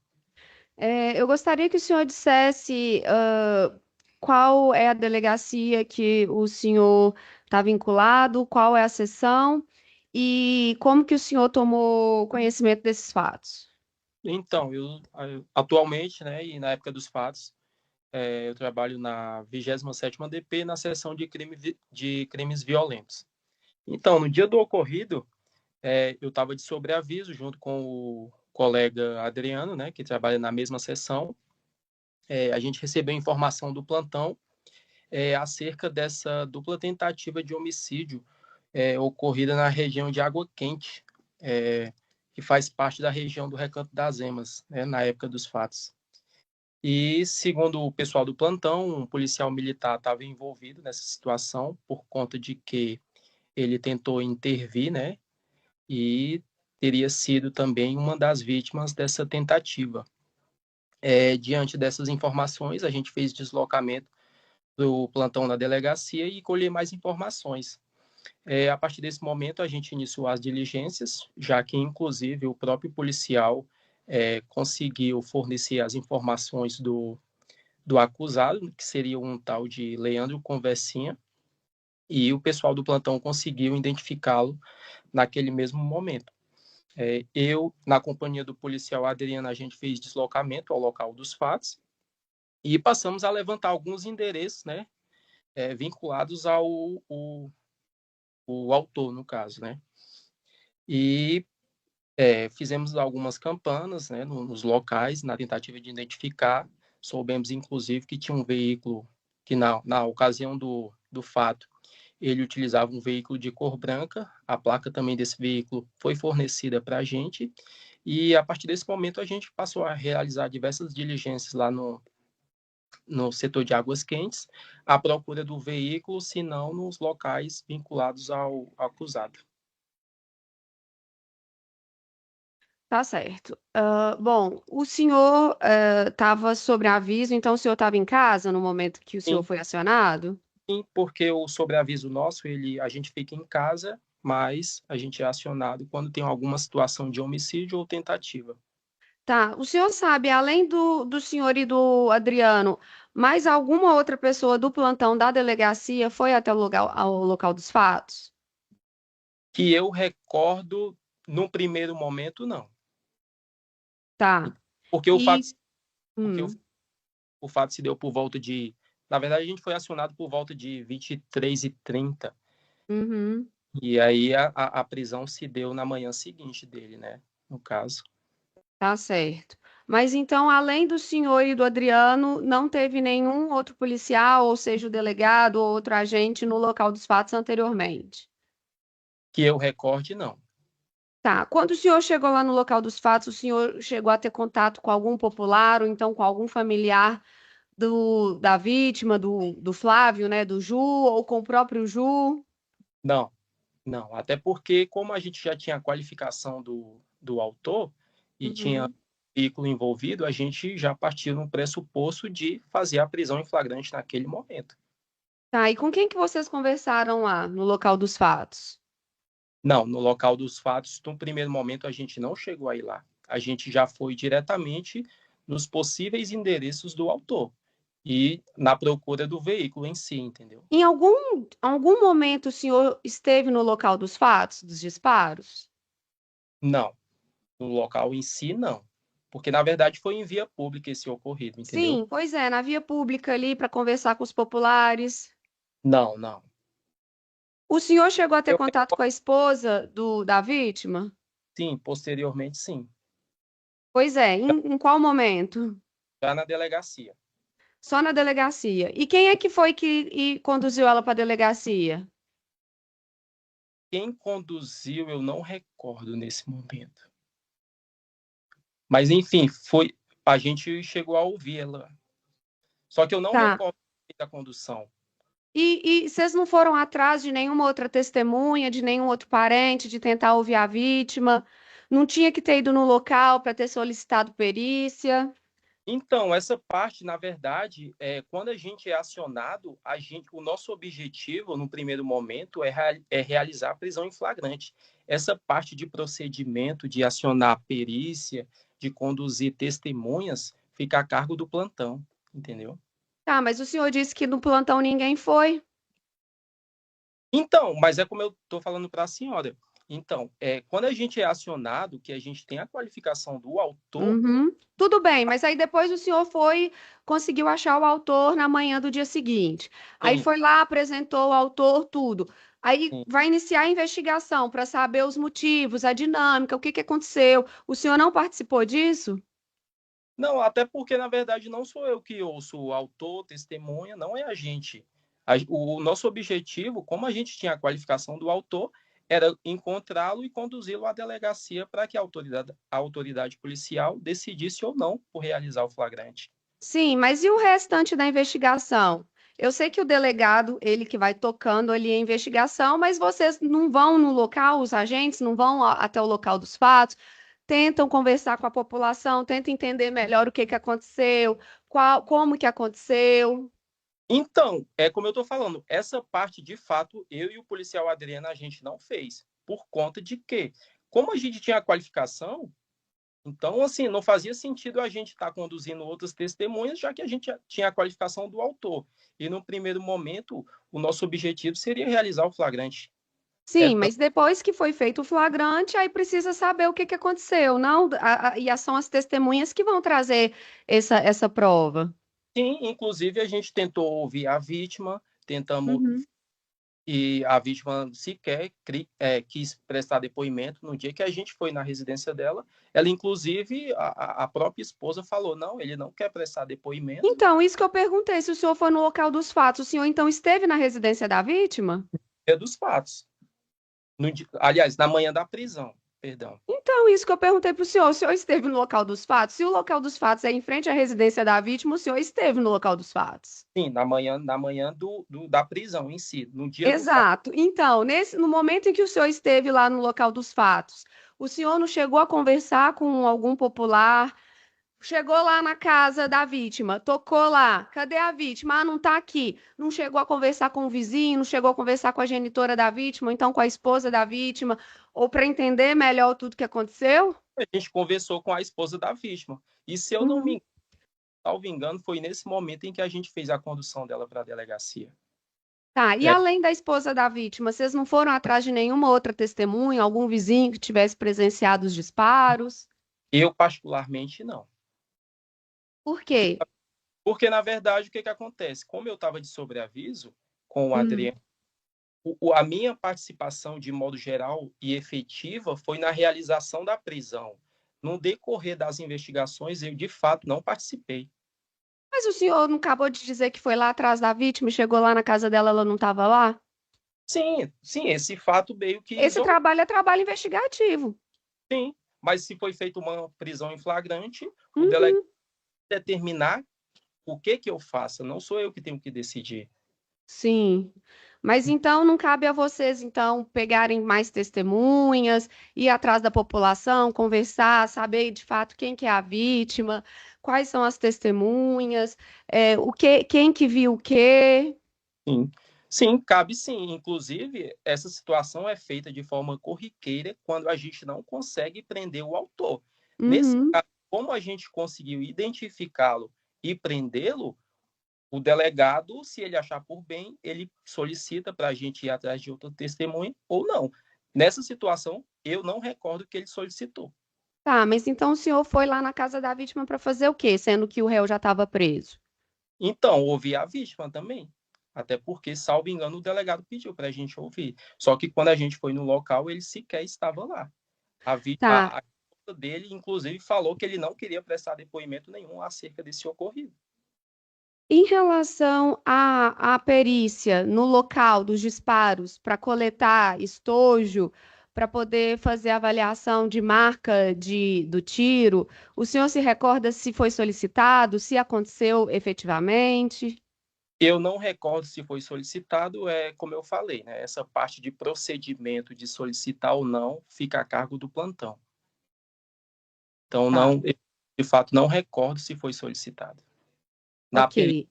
Eu gostaria que o senhor dissesse qual é a delegacia que o senhor está vinculado, qual é a seção e como que o senhor tomou conhecimento desses fatos. Então, atualmente, né, e na época dos fatos, eu trabalho na 27ª DP, na seção de crimes violentos. Então, no dia do ocorrido, eu estava de sobreaviso junto com o colega Adriano, né, que trabalha na mesma seção. A gente recebeu informação do plantão acerca dessa dupla tentativa de homicídio ocorrida na região de Água Quente, que faz parte da região do Recanto das Emas, né, na época dos fatos. E, segundo o pessoal do plantão, um policial militar estava envolvido nessa situação por conta de que ele tentou intervir, né, e teria sido também uma das vítimas dessa tentativa. Diante dessas informações, a gente fez deslocamento do plantão na delegacia e colher mais informações. A partir desse momento, a gente iniciou as diligências, já que, inclusive, o próprio policial conseguiu fornecer as informações do acusado, que seria um tal de Leandro Conversinha, e o pessoal do plantão conseguiu identificá-lo naquele mesmo momento. Eu, na companhia do policial Adriano, a gente fez deslocamento ao local dos fatos e passamos a levantar alguns endereços, né, vinculados ao o autor, no caso, né? E fizemos algumas campanas, né, nos locais, na tentativa de identificar. Soubemos, inclusive, que tinha um veículo que, na ocasião do fato, ele utilizava um veículo de cor branca. A placa também desse veículo foi fornecida para a gente. E, a partir desse momento, a gente passou a realizar diversas diligências lá no setor de Águas Quentes, à procura do veículo, se não nos locais vinculados ao acusado. Tá certo. Bom, o senhor estava sobre aviso, então o senhor estava em casa no momento que o senhor Sim, foi acionado? sim, porque o sobreaviso nosso, a gente fica em casa, mas a gente é acionado quando tem alguma situação de homicídio ou tentativa. Tá. O senhor sabe, além do senhor e do Adriano, mais alguma outra pessoa do plantão da delegacia foi até o lugar, ao local dos fatos? Que eu recordo, no primeiro momento, não. Tá. Porque o E. fato, porque hum, o fato se deu por volta de... Na verdade, a gente foi acionado por volta de 23h30. uhum. E aí a prisão se deu na manhã seguinte dele, né? No caso. Tá certo. Mas então, além do senhor e do Adriano, não teve nenhum outro policial, ou seja, o delegado ou outro agente no local dos fatos anteriormente? Que eu recorde, não. Tá. Quando o senhor chegou lá no local dos fatos, o senhor chegou a ter contato com algum popular ou então com algum familiar da vítima, do Flávio, né, do Ju, ou com o próprio Ju? Não, não. Até porque, como a gente já tinha a qualificação do autor e tinha Uhum. veículo envolvido, a gente já partiu no pressuposto de fazer a prisão em flagrante naquele momento. Tá. E com quem que vocês conversaram lá no local dos fatos? Não, no local dos fatos, no primeiro momento, a gente não chegou a ir lá. A gente já foi diretamente nos possíveis endereços do autor e na procura do veículo em si, entendeu? Em algum momento o senhor esteve no local dos fatos, dos disparos? Não, no local em si, não. Porque, na verdade, foi em via pública esse ocorrido, entendeu? Sim, pois é, na via pública ali para conversar com os populares. Não, não. O senhor chegou a ter Eu, contato com a esposa da vítima? sim, posteriormente, sim. Pois é, em qual momento? Já na delegacia. Só na delegacia. E quem é que foi que conduziu ela para a delegacia? Quem conduziu, eu não recordo nesse momento. Mas, enfim, a gente chegou a ouvir ela. Só que eu não Tá. recordo da condução. E vocês não foram atrás de nenhuma outra testemunha, de nenhum outro parente, de tentar ouvir a vítima? Não tinha que ter ido no local para ter solicitado perícia? Então, essa parte, na verdade, quando a gente é acionado, o nosso objetivo, no primeiro momento, é realizar a prisão em flagrante. Essa parte de procedimento, de acionar a perícia, de conduzir testemunhas, fica a cargo do plantão, entendeu? Tá, mas o senhor disse que no plantão ninguém foi. Então, mas é como eu estou falando para a senhora. Então, quando a gente é acionado, que a gente tem a qualificação do autor, Uhum. Tudo bem, mas aí depois o senhor conseguiu achar o autor na manhã do dia seguinte. Aí sim, foi lá, apresentou o autor, tudo. Aí sim. vai iniciar a investigação para saber os motivos, a dinâmica, o que que aconteceu. O senhor não participou disso? Não, até porque, na verdade, não sou eu que ouço o autor, testemunha, não é a gente. O nosso objetivo, como a gente tinha a qualificação do autor, era encontrá-lo e conduzi-lo à delegacia para que a autoridade policial decidisse ou não por realizar o flagrante. Sim, mas e o restante da investigação? Eu sei que o delegado, ele que vai tocando ali a investigação, mas vocês não vão no local, os agentes não vão até o local dos fatos, tentam conversar com a população, tentam entender melhor o que que aconteceu, como que aconteceu. Então, é como eu estou falando, essa parte, de fato, eu e o policial Adriano, a gente não fez. Por conta de que, como a gente tinha a qualificação, então, assim, não fazia sentido a gente estar conduzindo outras testemunhas, já que a gente tinha a qualificação do autor. E, no primeiro momento, o nosso objetivo seria realizar o flagrante. Sim, mas depois que foi feito o flagrante, aí precisa saber o que que aconteceu, não? E são as testemunhas que vão trazer essa prova. Sim, inclusive, a gente tentou ouvir a vítima, tentamos. Uhum. E a vítima sequer quis prestar depoimento no dia que a gente foi na residência dela. Ela, inclusive, a própria esposa falou, não, ele não quer prestar depoimento. Então, isso que eu perguntei, se o senhor foi no local dos fatos, o senhor então esteve na residência da vítima? É dos fatos. Aliás, na manhã da prisão, perdão. Então, isso que eu perguntei para o senhor esteve no local dos fatos? Se o local dos fatos é em frente à residência da vítima, o senhor esteve no local dos fatos? Sim, na manhã da prisão em si, no dia do fato. Exato. Então, no momento em que o senhor esteve lá no local dos fatos, o senhor não chegou a conversar com algum popular? Chegou lá na casa da vítima, tocou lá. Cadê a vítima? Ah, não tá aqui. Não chegou a conversar com o vizinho, não chegou a conversar com a genitora da vítima, ou então com a esposa da vítima, ou para entender melhor tudo que aconteceu? A gente conversou com a esposa da vítima. E se eu não Uhum. me salvo engano, foi nesse momento em que a gente fez a condução dela para a delegacia. Tá, e É, além da esposa da vítima, vocês não foram atrás de nenhuma outra testemunha, algum vizinho que tivesse presenciado os disparos? eu, particularmente, não. Por quê? Porque, na verdade, o que acontece? Como eu estava de sobreaviso com o Hum. Adriano, a minha participação, de modo geral e efetiva, foi na realização da prisão. No decorrer das investigações, eu, de fato, não participei. Mas o senhor não acabou de dizer que foi lá atrás da vítima e chegou lá na casa dela, ela não estava lá? Sim, sim, esse fato meio que Esse isolou, trabalho é trabalho investigativo. sim. Mas se foi feita uma prisão em flagrante, o delegado Uhum. determinar o que eu faço. Não sou eu que tenho que decidir. Sim. Mas então não cabe a vocês então pegarem mais testemunhas, ir atrás da população, conversar, saber de fato quem que é a vítima, quais são as testemunhas, quem que viu o quê. Sim. Sim, cabe sim. Inclusive, essa situação é feita de forma corriqueira quando a gente não consegue prender o autor. Nesse Uhum. caso, como a gente conseguiu identificá-lo e prendê-lo, o delegado, se ele achar por bem, ele solicita para a gente ir atrás de outra testemunha ou não. Nessa situação, eu não recordo que ele solicitou. Tá, mas então o senhor foi lá na casa da vítima para fazer o quê, sendo que o réu já estava preso? Então, ouvi a vítima também. Até porque, salvo engano, o delegado pediu para a gente ouvir. Só que quando a gente foi no local, ele sequer estava lá. Tá. A esposa dele, inclusive, falou que ele não queria prestar depoimento nenhum acerca desse ocorrido. Em relação à perícia no local dos disparos, para coletar estojo, para poder fazer avaliação de marca do tiro, o senhor se recorda se foi solicitado, se aconteceu efetivamente? Eu não recordo se foi solicitado, como eu falei, né? Essa parte de procedimento de solicitar ou não fica a cargo do plantão. Então, Tá, não, eu, de fato, não recordo se foi solicitado. Na ok. perícia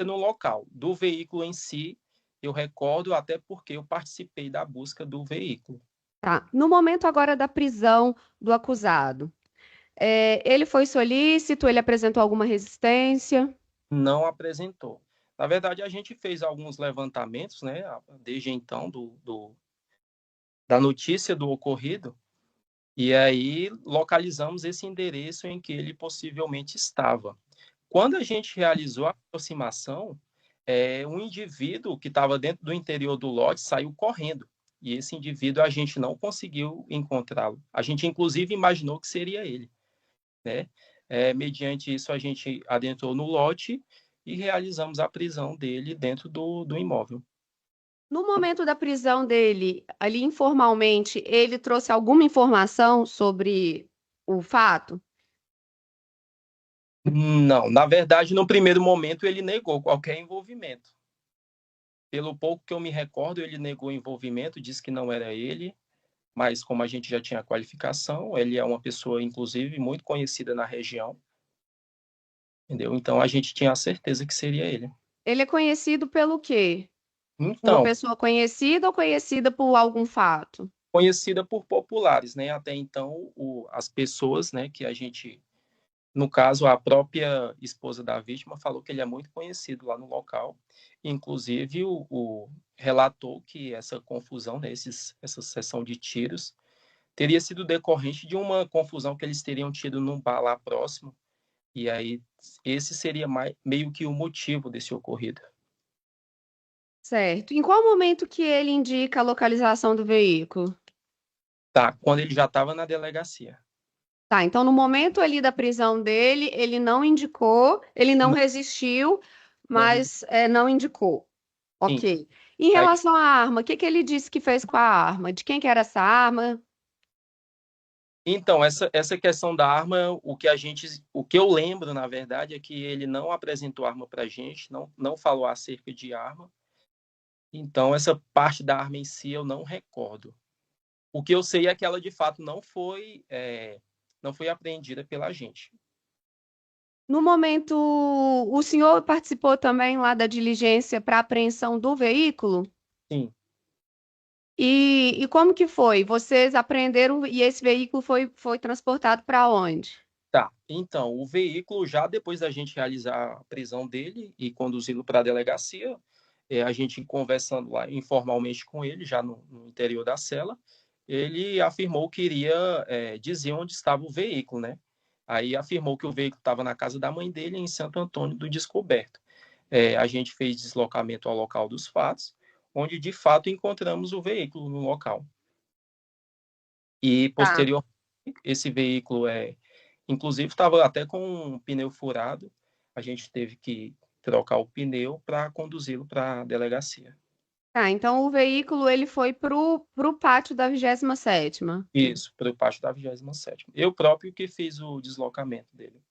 no local do veículo em si, eu recordo até porque eu participei da busca do veículo. Tá. No momento agora da prisão do acusado, ele foi solícito, ele apresentou alguma resistência? Não apresentou. Na verdade, a gente fez alguns levantamentos, né, desde então, da notícia do ocorrido, e aí localizamos esse endereço em que ele possivelmente estava. Quando a gente realizou a aproximação, um indivíduo que estava dentro do interior do lote saiu correndo. E esse indivíduo a gente não conseguiu encontrá-lo. A gente, inclusive, imaginou que seria ele, né? Mediante isso, a gente adentrou no lote e realizamos a prisão dele dentro do imóvel. No momento da prisão dele, ali informalmente, ele trouxe alguma informação sobre o fato? Não, na verdade, no primeiro momento, ele negou qualquer envolvimento. Pelo pouco que eu me recordo, ele negou envolvimento, disse que não era ele, mas como a gente já tinha qualificação, ele é uma pessoa, inclusive, muito conhecida na região, entendeu? Então, a gente tinha a certeza que seria ele. Ele é conhecido pelo quê? Uma Então, pessoa conhecida ou conhecida por algum fato? conhecida por populares, né? Até então, as pessoas, né, que a gente, no caso, a própria esposa da vítima falou que ele é muito conhecido lá no local. Inclusive, relatou que essa confusão, né, essa sessão de tiros, teria sido decorrente de uma confusão que eles teriam tido num bar lá próximo. E aí, esse seria meio que o motivo desse ocorrido. Certo. Em qual momento que ele indica a localização do veículo? Tá, quando ele já estava na delegacia. Tá, então no momento ali da prisão dele, ele não indicou, ele não Não, resistiu, não, mas não indicou. sim. Ok. Em Aí, relação à arma, o que que ele disse que fez com a arma? De quem que era essa arma? então, essa questão da arma, o que eu lembro, na verdade, é que ele não apresentou arma para a gente, não falou acerca de arma. Então, essa parte da arma em si eu não recordo. O que eu sei é que ela, de fato, não foi apreendida pela gente. No momento, o senhor participou também lá da diligência para apreensão do veículo? Sim. E como que foi? Vocês apreenderam e esse veículo foi transportado para onde? Tá. Então, o veículo, já depois da gente realizar a prisão dele e conduzi-lo para a delegacia, a gente conversando lá informalmente com ele, já no interior da cela, ele afirmou que iria dizer onde estava o veículo, né? Aí afirmou que o veículo estava na casa da mãe dele, em Santo Antônio do Descoberto. A gente fez deslocamento ao local dos fatos, onde de fato encontramos o veículo no local. E Tá. posterior, esse veículo inclusive estava até com um pneu furado, a gente teve que trocar o pneu para conduzi-lo para a delegacia. Tá, então o veículo ele foi pro pátio da 27ª. Isso, para o pátio da 27ª. Eu próprio que fiz o deslocamento dele.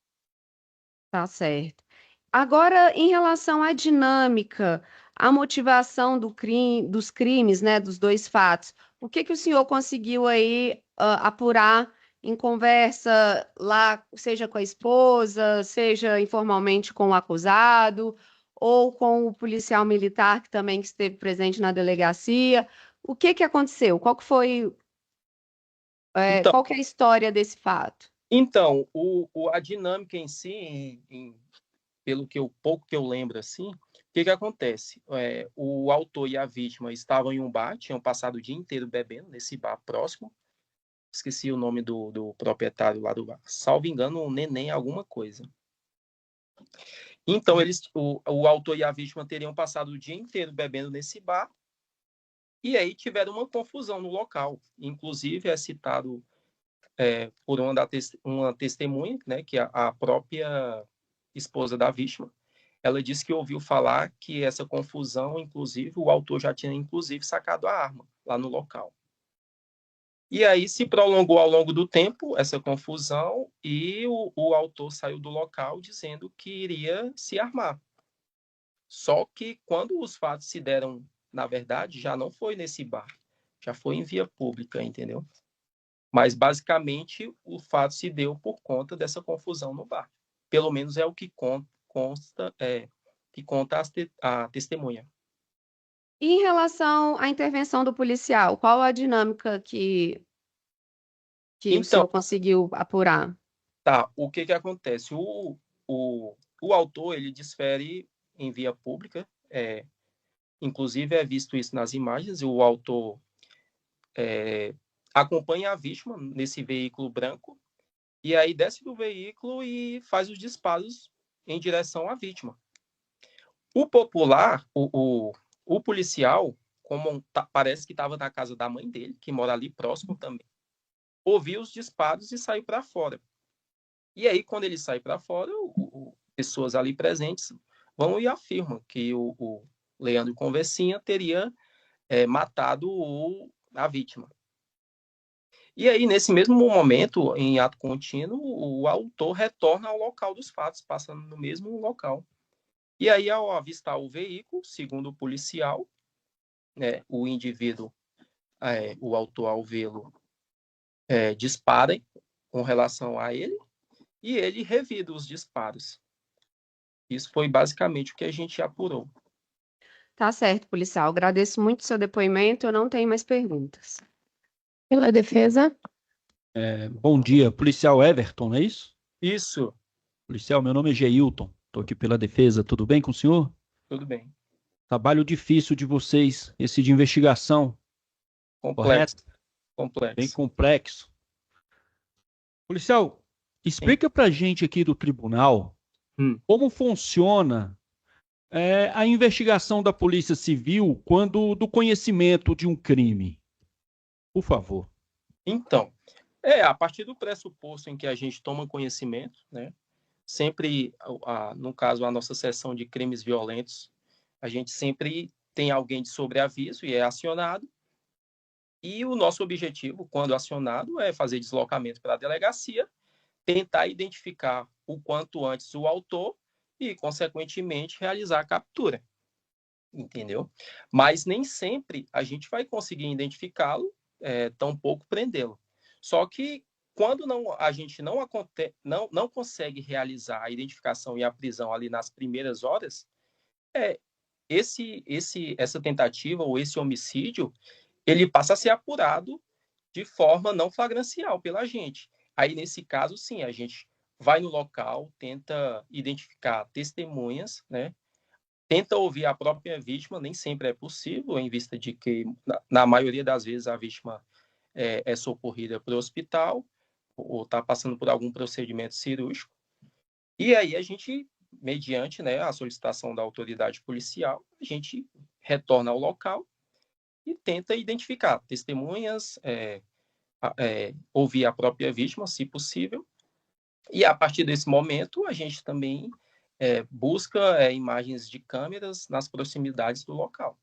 Tá certo. Agora, em relação à dinâmica, à motivação dos crimes, né, dos dois fatos, o que que o senhor conseguiu aí apurar em conversa lá, seja com a esposa, seja informalmente com o acusado, ou com o policial militar que também esteve presente na delegacia? O que que aconteceu? Qual que foi, Então, qual que é a história desse fato? a dinâmica em si, pelo que pouco que eu lembro assim, o que acontece? O autor e a vítima estavam em um bar, tinham passado o dia inteiro bebendo nesse bar próximo. Esqueci o nome do proprietário lá do bar. Salvo engano, um neném alguma coisa. Então, o autor e a vítima teriam passado o dia inteiro bebendo nesse bar, e aí tiveram uma confusão no local. Inclusive, é citado por uma testemunha, né, que a própria esposa da vítima, ela disse que ouviu falar que essa confusão, inclusive, o autor já tinha, inclusive, sacado a arma lá no local. E aí se prolongou ao longo do tempo essa confusão e o autor saiu do local dizendo que iria se armar. Só que quando os fatos se deram, na verdade, já não foi nesse bar, já foi em via pública, entendeu? Mas basicamente o fato se deu por conta dessa confusão no bar. Pelo menos é o que conta a testemunha. E em relação à intervenção do policial, qual a dinâmica que o Então, senhor conseguiu apurar? tá, o que acontece? O autor, ele desfere em via pública, inclusive é visto isso nas imagens, o autor acompanha a vítima nesse veículo branco, e aí desce do veículo e faz os disparos em direção à vítima. O popular, o policial, como parece que estava na casa da mãe dele, que mora ali próximo também, ouviu os disparos e saiu para fora. E aí, quando ele sai para fora, pessoas ali presentes vão e afirmam que o Leandro Conversinha teria matado a vítima. E aí, nesse mesmo momento, em ato contínuo, o autor retorna ao local dos fatos, passando no mesmo local. E aí, ao avistar o veículo, segundo o policial, né, o indivíduo, o autor, ao vê-lo, dispara com relação a ele, e ele revida os disparos. Isso foi basicamente o que a gente apurou. Tá certo, policial. Agradeço muito o seu depoimento. Eu não tenho mais perguntas. Pela defesa, Bom dia, policial Everton, não é isso? Isso, Policial, meu nome é Geilton, estou aqui pela defesa, tudo bem com o senhor? tudo bem. Trabalho difícil de vocês, esse de investigação, Complexo. correto? Complexo. Bem complexo. Policial, explica pra gente aqui do tribunal como funciona a investigação da Polícia Civil quando do conhecimento de um crime. Por favor. Então, a partir do pressuposto em que a gente toma conhecimento, né? Sempre, no caso, a nossa seção de crimes violentos, a gente sempre tem alguém de sobreaviso e é acionado. E o nosso objetivo, quando acionado, é fazer deslocamento para a delegacia, tentar identificar o quanto antes o autor e, consequentemente, realizar a captura. Entendeu? Mas nem sempre a gente vai conseguir identificá-lo, tampouco prendê-lo. Só que quando a gente não consegue realizar a identificação e a prisão ali nas primeiras horas, essa tentativa ou esse homicídio, ele passa a ser apurado de forma não flagrancial pela gente. Aí, nesse caso, sim, a gente vai no local, tenta identificar testemunhas, né? Tenta ouvir a própria vítima, nem sempre é possível, em vista de que, na maioria das vezes, a vítima é socorrida para o hospital ou está passando por algum procedimento cirúrgico. E aí a gente, mediante, né, a solicitação da autoridade policial, a gente retorna ao local e tenta identificar testemunhas, ouvir a própria vítima, se possível. E a partir desse momento, a gente também busca imagens de câmeras nas proximidades do local.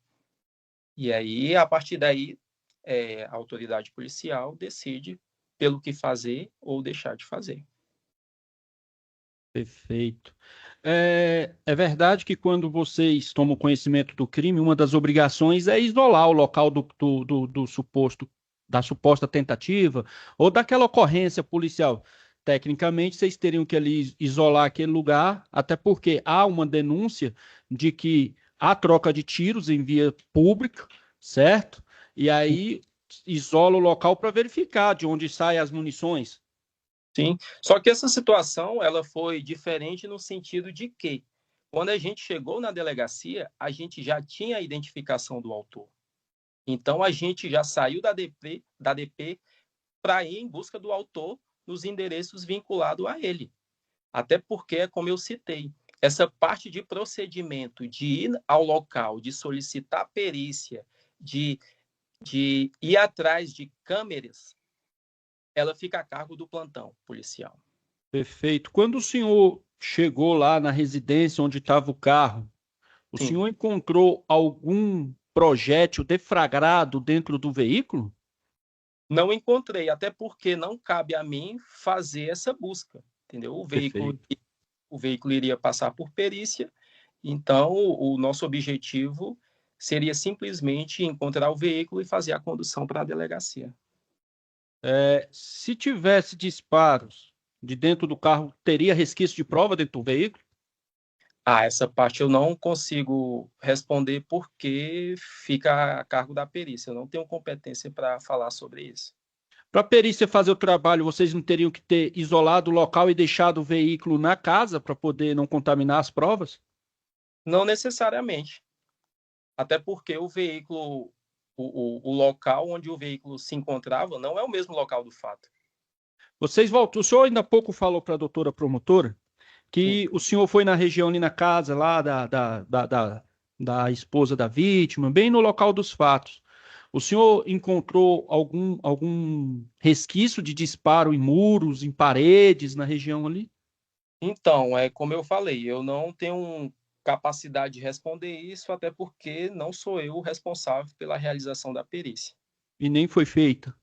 E aí, a partir daí, a autoridade policial decide pelo que fazer ou deixar de fazer. Perfeito. É verdade que quando vocês tomam conhecimento do crime, uma das obrigações é isolar o local do da suposta tentativa ou daquela ocorrência policial. Tecnicamente, vocês teriam que ali isolar aquele lugar, até porque há uma denúncia de que há troca de tiros em via pública, certo? E aí isola o local para verificar de onde saem as munições. Sim, só que essa situação ela foi diferente no sentido de que, quando a gente chegou na delegacia, a gente já tinha a identificação do autor. Então, a gente já saiu da DP para ir em busca do autor nos endereços vinculados a ele. Até porque, como eu citei, essa parte de procedimento, de ir ao local, de solicitar perícia, de ir atrás de câmeras, ela fica a cargo do plantão policial. Perfeito. Quando o senhor chegou lá na residência onde estava o carro, o Sim. senhor encontrou algum projétil deflagrado dentro do veículo? Não encontrei, até porque não cabe a mim fazer essa busca, entendeu? O veículo iria passar por perícia, então o nosso objetivo seria simplesmente encontrar o veículo e fazer a condução para a delegacia. Se tivesse disparos de dentro do carro, teria resquício de prova dentro do veículo? Essa parte eu não consigo responder porque fica a cargo da perícia. Eu não tenho competência para falar sobre isso. Para a perícia fazer o trabalho, vocês não teriam que ter isolado o local e deixado o veículo na casa para poder não contaminar as provas? Não necessariamente. Até porque o veículo o local onde o veículo se encontrava não é o mesmo local do fato. Vocês voltam. O senhor ainda há pouco falou para a doutora promotora que o senhor foi na região ali na casa lá da esposa da vítima, bem no local dos fatos. O senhor encontrou algum resquício de disparo em muros, em paredes na região ali? Então, é como eu falei, eu não tenho capacidade de responder isso, até porque não sou eu o responsável pela realização da perícia. E nem foi feita.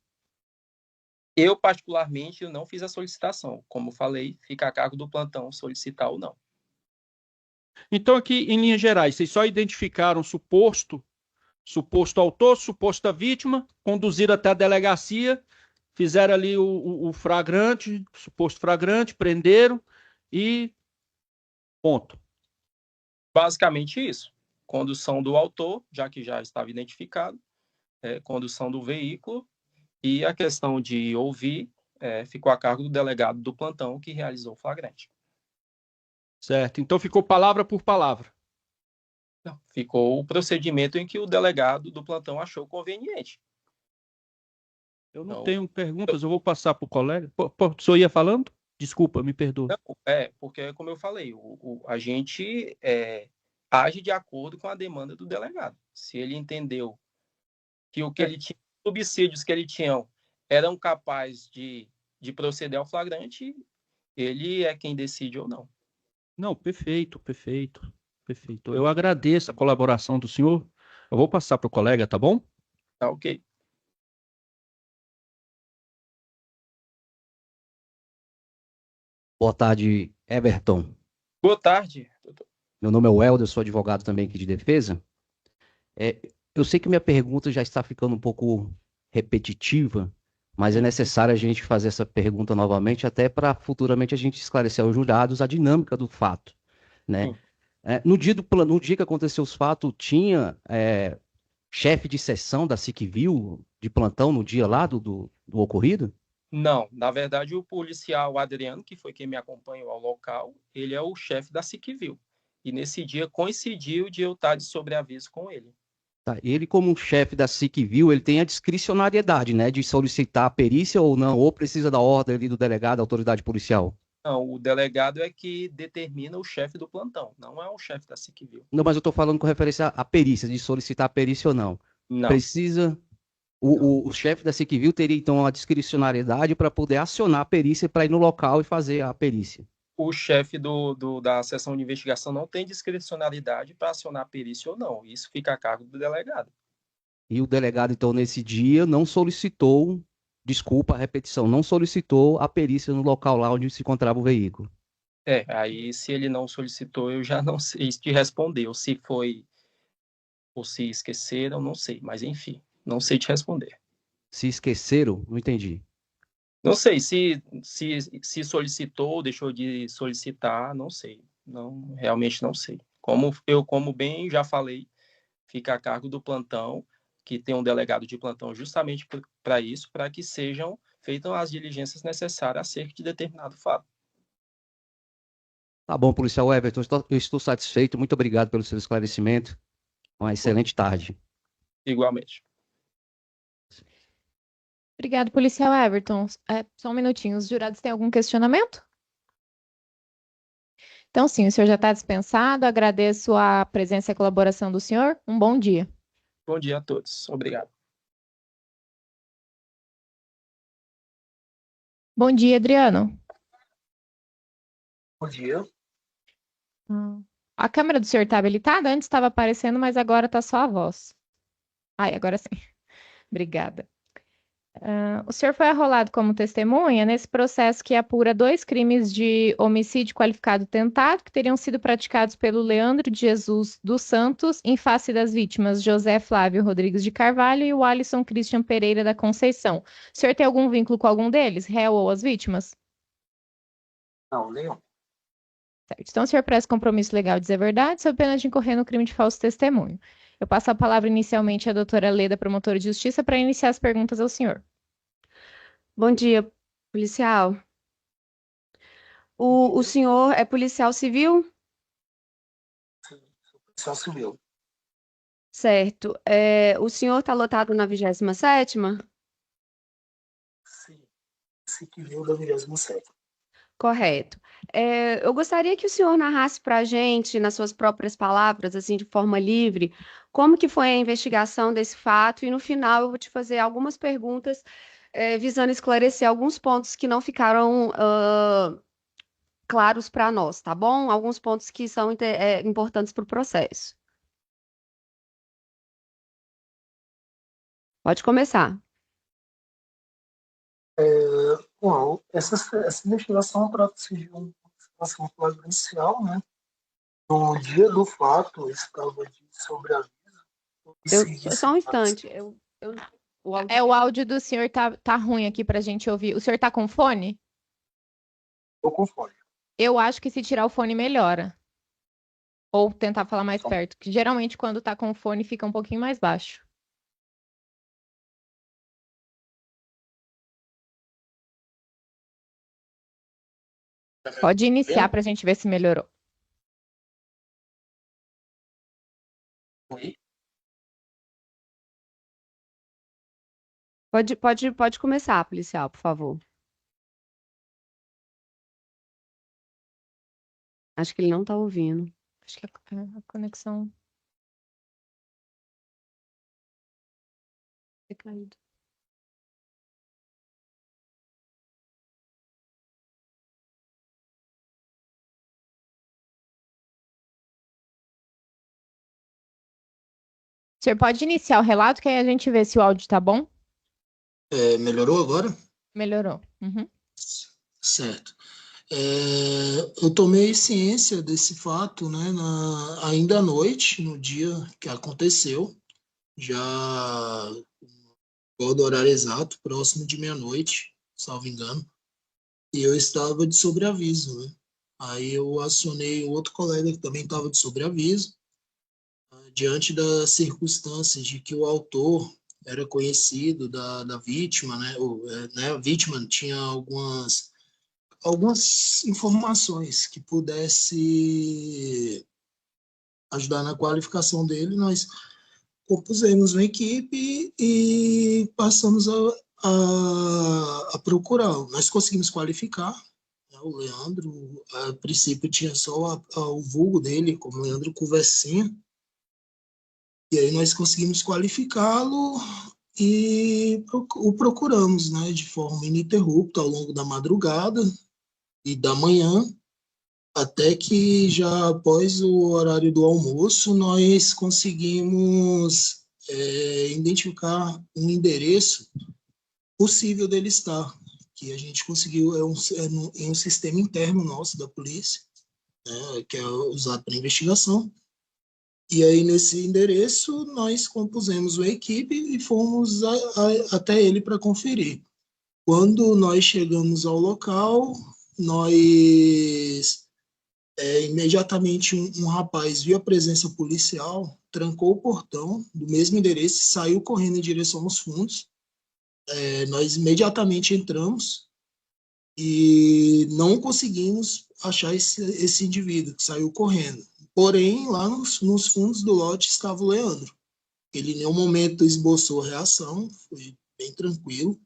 Eu, particularmente, eu não fiz a solicitação. Como falei, fica a cargo do plantão solicitar ou não. Então, aqui, em linhas gerais, vocês só identificaram suposto autor, suposta vítima, conduziram até a delegacia, fizeram ali o flagrante, suposto flagrante, prenderam e ponto. Basicamente isso. Condução do autor, já que já estava identificado, condução do veículo e a questão de ouvir ficou a cargo do delegado do plantão que realizou o flagrante. Certo. Então ficou palavra por palavra. Não, ficou o procedimento em que o delegado do plantão achou conveniente. Eu não tenho perguntas, eu vou passar para o colega. O senhor ia falando? Desculpa, me perdoa. Não, porque, como eu falei, a gente age de acordo com a demanda do delegado. Se ele entendeu que o que ele tinha, os subsídios que ele tinha eram capazes de proceder ao flagrante, ele é quem decide ou não. Não, perfeito, perfeito, perfeito. Eu agradeço a colaboração do senhor. Eu vou passar para o colega, tá bom? Tá ok. Boa tarde, Everton. Boa tarde, doutor. Meu nome é Welder, sou advogado também aqui de defesa. Eu sei que minha pergunta já está ficando um pouco repetitiva, mas é necessário a gente fazer essa pergunta novamente, até para futuramente a gente esclarecer aos jurados a dinâmica do fato, né? No dia que aconteceu os fatos, tinha chefe de seção da SICVIL de plantão no dia lá do ocorrido? Não, na verdade, o policial Adriano, que foi quem me acompanhou ao local, ele é o chefe da SICVIL. E nesse dia coincidiu de eu estar de sobreaviso com ele. Tá, ele, como chefe da SICVIL, ele tem a discricionariedade, né, de solicitar a perícia ou não, ou precisa da ordem ali do delegado, da autoridade policial? Não, o delegado é que determina o chefe do plantão, não é o chefe da SICVIL. Não, mas eu estou falando com referência à perícia, de solicitar a perícia ou não. Não. Precisa. O chefe da SICVIL teria, então, a discricionariedade para poder acionar a perícia para ir no local e fazer a perícia. O chefe da seção de investigação não tem discricionalidade para acionar a perícia ou não. Isso fica a cargo do delegado. E o delegado, então, nesse dia, não solicitou, desculpa a repetição, não solicitou a perícia no local lá onde se encontrava o veículo. Aí se ele não solicitou, eu já não sei te responder. Ou se foi, ou se esqueceram, não sei. Mas enfim, não sei te responder. Se esqueceram, não entendi. Não sei se solicitou, deixou de solicitar, não sei. Não, realmente não sei. Como bem já falei, fica a cargo do plantão, que tem um delegado de plantão justamente para isso, para que sejam feitas as diligências necessárias acerca de determinado fato. Tá bom, policial Everton, eu estou satisfeito. Muito obrigado pelo seu esclarecimento. Uma excelente tarde. Igualmente. Obrigado, policial Everton. Só um minutinho. Os jurados têm algum questionamento? Então, sim, o senhor já está dispensado. Agradeço a presença e a colaboração do senhor. Um bom dia. Bom dia a todos. Obrigado. Bom dia, Adriano. Bom dia. A câmera do senhor está habilitada? Antes estava aparecendo, mas agora está só a voz. Agora sim. Obrigada. O senhor foi arrolado como testemunha nesse processo que apura 2 crimes de homicídio qualificado tentado que teriam sido praticados pelo Leandro de Jesus dos Santos em face das vítimas José Flávio Rodrigues de Carvalho e o Alisson Christian Pereira da Conceição. O senhor tem algum vínculo com algum deles, réu ou as vítimas? Não, nenhum. Certo. Então, o senhor presta compromisso legal de dizer a verdade, sob pena de incorrer no crime de falso testemunho. Eu passo a palavra inicialmente à doutora Leda, promotora de justiça, para iniciar as perguntas ao senhor. Bom dia, policial. O senhor é policial civil? Sim, sou policial civil. Certo. O senhor está lotado na 27ª? Sim, civil da 27ª. Correto. Eu gostaria que o senhor narrasse para a gente, nas suas próprias palavras, assim, de forma livre, como que foi a investigação desse fato, e no final eu vou te fazer algumas perguntas, visando esclarecer alguns pontos que não ficaram claros para nós, tá bom? Alguns pontos que são importantes para o processo. Pode começar. Bom, essa investigação trata-se de uma situação flagrancial, né? No dia do fato, eu estava de sobreaviso. Só um instante. O áudio O áudio do senhor tá ruim aqui pra gente ouvir. O senhor tá com fone? Estou com fome. Eu acho que se tirar o fone melhora. Ou tentar falar mais perto, que geralmente quando tá com fone fica um pouquinho mais baixo. Pode iniciar pra gente ver se melhorou. Oi? Pode começar, policial, por favor. Acho que ele não está ouvindo. Acho que a conexão tem caído. O senhor pode iniciar o relato, que aí a gente vê se o áudio tá bom? Melhorou agora? Melhorou. Uhum. Certo. Eu tomei ciência desse fato, né, ainda à noite, no dia que aconteceu, já fora do horário exato, próximo de meia-noite, salvo engano, e eu estava de sobreaviso, né? Aí eu acionei outro colega que também estava de sobreaviso, diante das circunstâncias de que o autor era conhecido da vítima, né? A vítima tinha algumas informações que pudesse ajudar na qualificação dele. Nós compusemos uma equipe e passamos a procurá-lo. Nós conseguimos qualificar, né, o Leandro. A princípio tinha só o vulgo dele como Leandro Conversinha, e aí nós conseguimos qualificá-lo e o procuramos, né, de forma ininterrupta ao longo da madrugada e da manhã, até que já após o horário do almoço nós conseguimos identificar um endereço possível dele estar, que a gente conseguiu em um sistema interno nosso da polícia, né, que é usado para investigação. E aí, nesse endereço, nós compusemos uma equipe e fomos até ele para conferir. Quando nós chegamos ao local, nós imediatamente um rapaz viu a presença policial, trancou o portão do mesmo endereço e saiu correndo em direção aos fundos. Nós imediatamente entramos e não conseguimos achar esse indivíduo que saiu correndo. Porém, lá nos fundos do lote estava o Leandro. Ele em nenhum momento esboçou reação, foi bem tranquilo.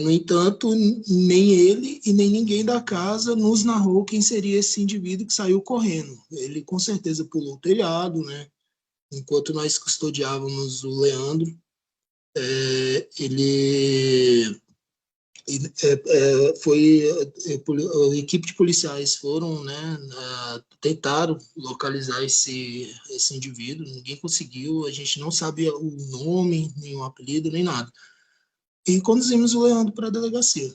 No entanto, nem ele e nem ninguém da casa nos narrou quem seria esse indivíduo que saiu correndo. Ele com certeza pulou o telhado, né? Enquanto nós custodiávamos o Leandro, ele a equipe de policiais foram, né, tentaram localizar esse indivíduo, ninguém conseguiu, a gente não sabia o nome, nem o apelido, nem nada. E conduzimos o Leandro para a delegacia.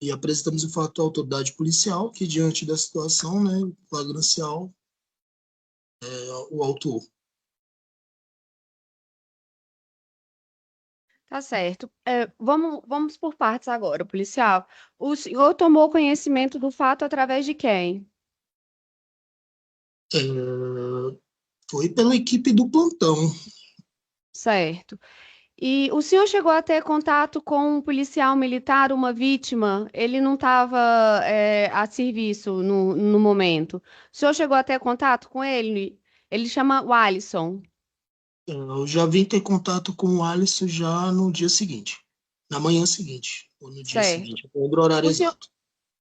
E apresentamos o fato à autoridade policial, que diante da situação, né, flagrancial, o autor. Tá certo. Vamos por partes agora, policial. O senhor tomou conhecimento do fato através de quem? É, Foi pela equipe do plantão. Certo. E o senhor chegou a ter contato com um policial militar, uma vítima? Ele não estava a serviço no momento. O senhor chegou a ter contato com ele? Ele chama Walisson. Eu já vim ter contato com o Alisson já no dia seguinte, na manhã seguinte, ou no dia Certo. seguinte, eu lembro o horário O senhor, exato.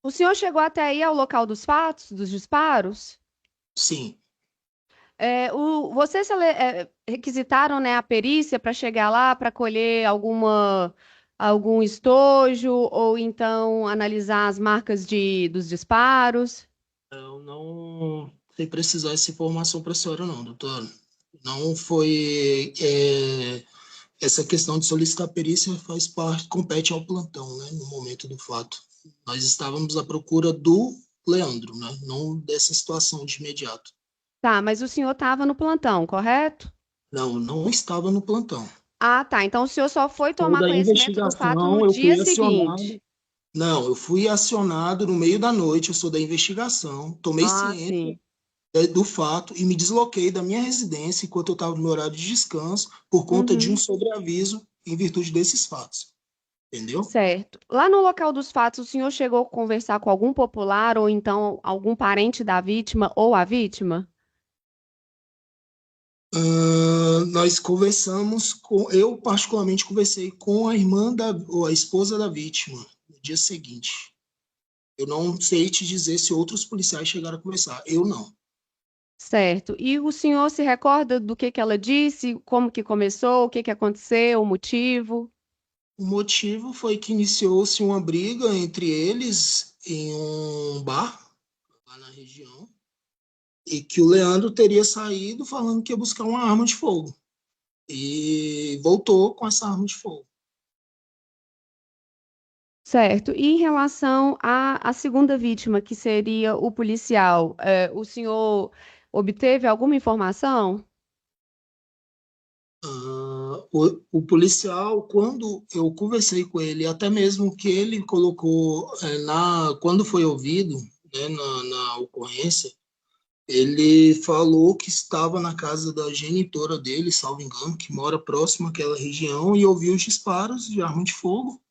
o senhor chegou até aí ao local dos fatos, dos disparos? Sim, Vocês requisitaram, né, a perícia para chegar lá, para colher algum estojo, ou então analisar as marcas dos disparos? eu não sei precisar essa informação para a senhora, não, doutor. Não foi. Essa questão de solicitar perícia faz parte, compete ao plantão, né, no momento do fato. Nós estávamos à procura do Leandro, né, não dessa situação de imediato. Tá, mas o senhor estava no plantão, correto? Não, não estava no plantão. Ah, tá. Então o senhor só foi Sou tomar da conhecimento do fato no investigação, eu dia fui acionado. seguinte. Não, eu fui acionado no meio da noite, eu sou da investigação, tomei Ah, ciência sim. do fato e me desloquei da minha residência enquanto eu estava no meu horário de descanso por conta de um Uhum, sobreaviso em virtude desses fatos. Entendeu? certo. Lá no local dos fatos, o senhor chegou a conversar com algum popular ou então algum parente da vítima ou a vítima? Nós conversamos com, eu particularmente conversei com a irmã ou a esposa da vítima no dia seguinte. Eu não sei te dizer se outros policiais chegaram a conversar. Eu não. Certo. E o senhor se recorda do que ela disse, como que começou, o que aconteceu, o motivo? O motivo foi que iniciou-se uma briga entre eles em um bar lá na região e que o Leandro teria saído falando que ia buscar uma arma de fogo e voltou com essa arma de fogo. Certo. E em relação à segunda vítima, que seria o policial, o senhor obteve alguma informação? O policial, quando eu conversei com ele, até mesmo que ele colocou quando foi ouvido, né, na ocorrência, ele falou que estava na casa da genitora dele, salvo engano, que mora próximo àquela região, e ouviu os disparos de arma de fogo.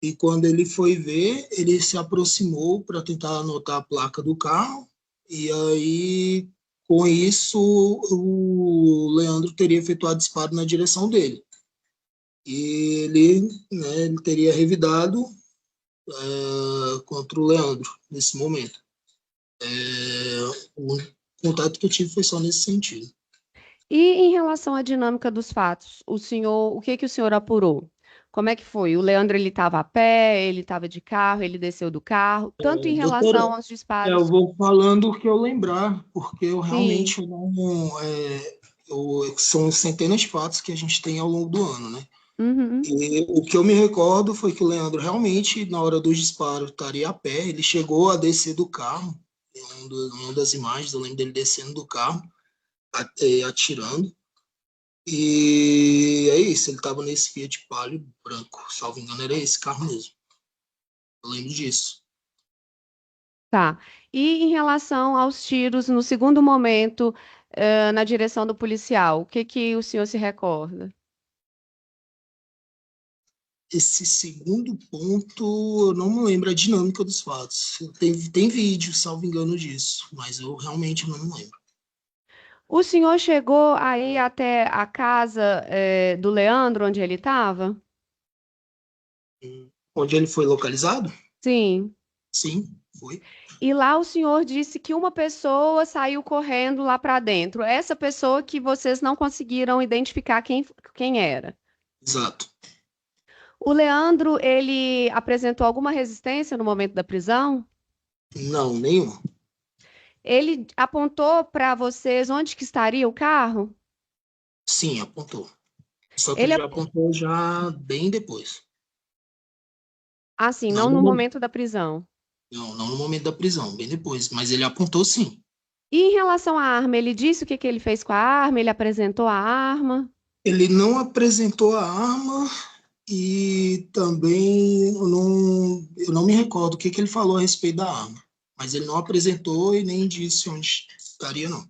E quando ele foi ver, ele se aproximou para tentar anotar a placa do carro. E aí, com isso, o Leandro teria efetuado disparo na direção dele. E ele, né, ele teria revidado contra o Leandro nesse momento. O contato que eu tive foi só nesse sentido. E em relação à dinâmica dos fatos, o que que o senhor apurou? Como é que foi? O Leandro, ele estava a pé, ele estava de carro, ele desceu do carro, tanto em relação Doutora, aos eu disparos. vou falando o que eu lembrar, porque eu Sim. realmente não. São centenas de fatos que a gente tem ao longo do ano, né? Uhum. E o que eu me recordo foi que o Leandro realmente, na hora dos disparos, estaria a pé. Ele chegou a descer do carro. Em uma das imagens, eu lembro dele descendo do carro, atirando. E é isso, ele estava nesse Fiat Palio branco. Salvo engano, era esse carro mesmo. Eu lembro disso. Tá. E em relação aos tiros no segundo momento, na direção do policial, o que que o senhor se recorda? Esse segundo ponto, eu não me lembro a dinâmica dos fatos. Tem vídeo, salvo engano, disso, mas eu realmente não me lembro. O senhor chegou aí até a casa, do Leandro, onde ele estava? Onde ele foi localizado? Sim. Sim, foi. E lá o senhor disse que uma pessoa saiu correndo lá para dentro. Essa pessoa que vocês não conseguiram identificar quem era. Exato. O Leandro, ele apresentou alguma resistência no momento da prisão? Não, nenhum. Ele apontou para vocês onde que estaria o carro? Sim, apontou. Só que ele Ele, já apontou já bem depois. assim, Não não no, no momento da prisão. não no momento da prisão, bem depois. Mas ele apontou sim. E em relação à arma, ele disse o que que ele fez com a arma? Ele apresentou a arma? Ele não apresentou a arma e também eu não me recordo o que, que ele falou a respeito da arma. Mas ele não apresentou e nem disse onde estaria, não.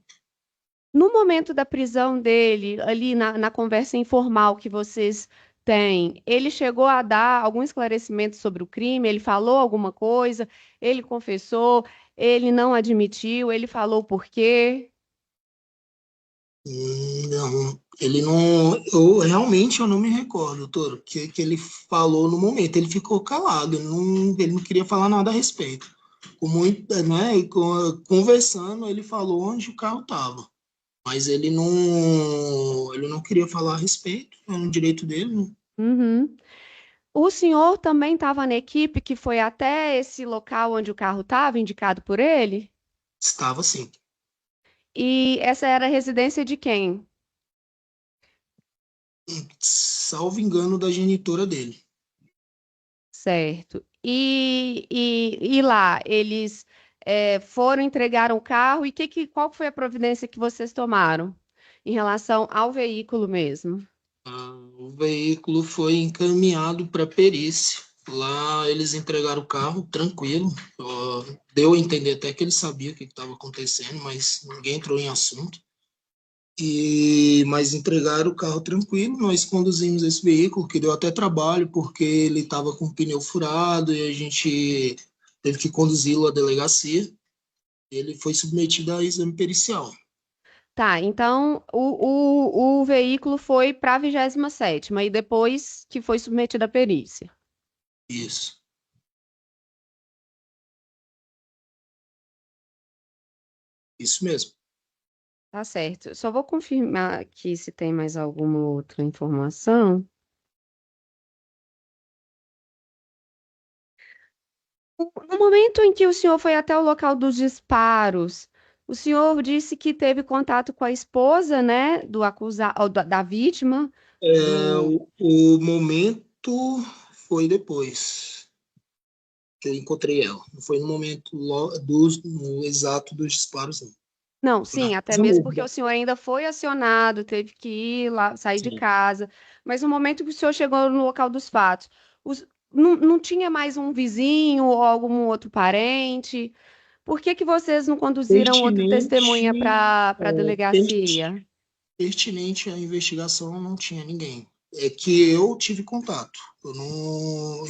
No momento da prisão dele, ali na conversa informal que vocês têm, ele chegou a dar algum esclarecimento sobre o crime? Ele falou alguma coisa? Ele confessou? Ele não admitiu? Ele falou por quê? Não, ele não. Eu não me recordo, doutor, o que ele falou no momento. Ele ficou calado, ele não queria falar nada a respeito. Com muito, né, conversando, ele falou onde o carro estava. Mas ele não queria falar a respeito, é um direito dele, né? Uhum. O senhor também estava na equipe que foi até esse local onde o carro estava, indicado por ele? Estava assim. E essa era a residência de quem? Salvo engano da genitora dele. Certo. E lá, eles foram entregar o carro e qual foi a providência que vocês tomaram em relação ao veículo mesmo? O veículo foi encaminhado para perícia. Lá eles entregaram o carro tranquilo. Deu a entender até que ele sabia o que estava acontecendo, mas ninguém entrou em assunto. Mas entregaram o carro tranquilo. Nós conduzimos esse veículo, que deu até trabalho, porque ele estava com o pneu furado e a gente teve que conduzi-lo à delegacia. Ele foi submetido a exame pericial. Tá, então o veículo foi para a 27ª e depois que foi submetido à perícia. Isso. Isso mesmo. Tá certo. Eu só vou confirmar aqui se tem mais alguma outra informação. No momento em que o senhor foi até o local dos disparos, o senhor disse que teve contato com a esposa, né, do acusado, da vítima, do... O momento foi depois que eu encontrei ela. Não foi no momento no exato dos disparos, não. Não, Foi na sim, até casa mesmo mesmo. porque o senhor ainda foi acionado, teve que ir lá, sair de Sim. casa. Mas no momento que o senhor chegou no local dos fatos, não tinha mais um vizinho ou algum outro parente? Por que que vocês não conduziram outra testemunha Pertinente, para a perti- delegacia? pertinente à investigação, não tinha ninguém. É que eu tive contato. Eu não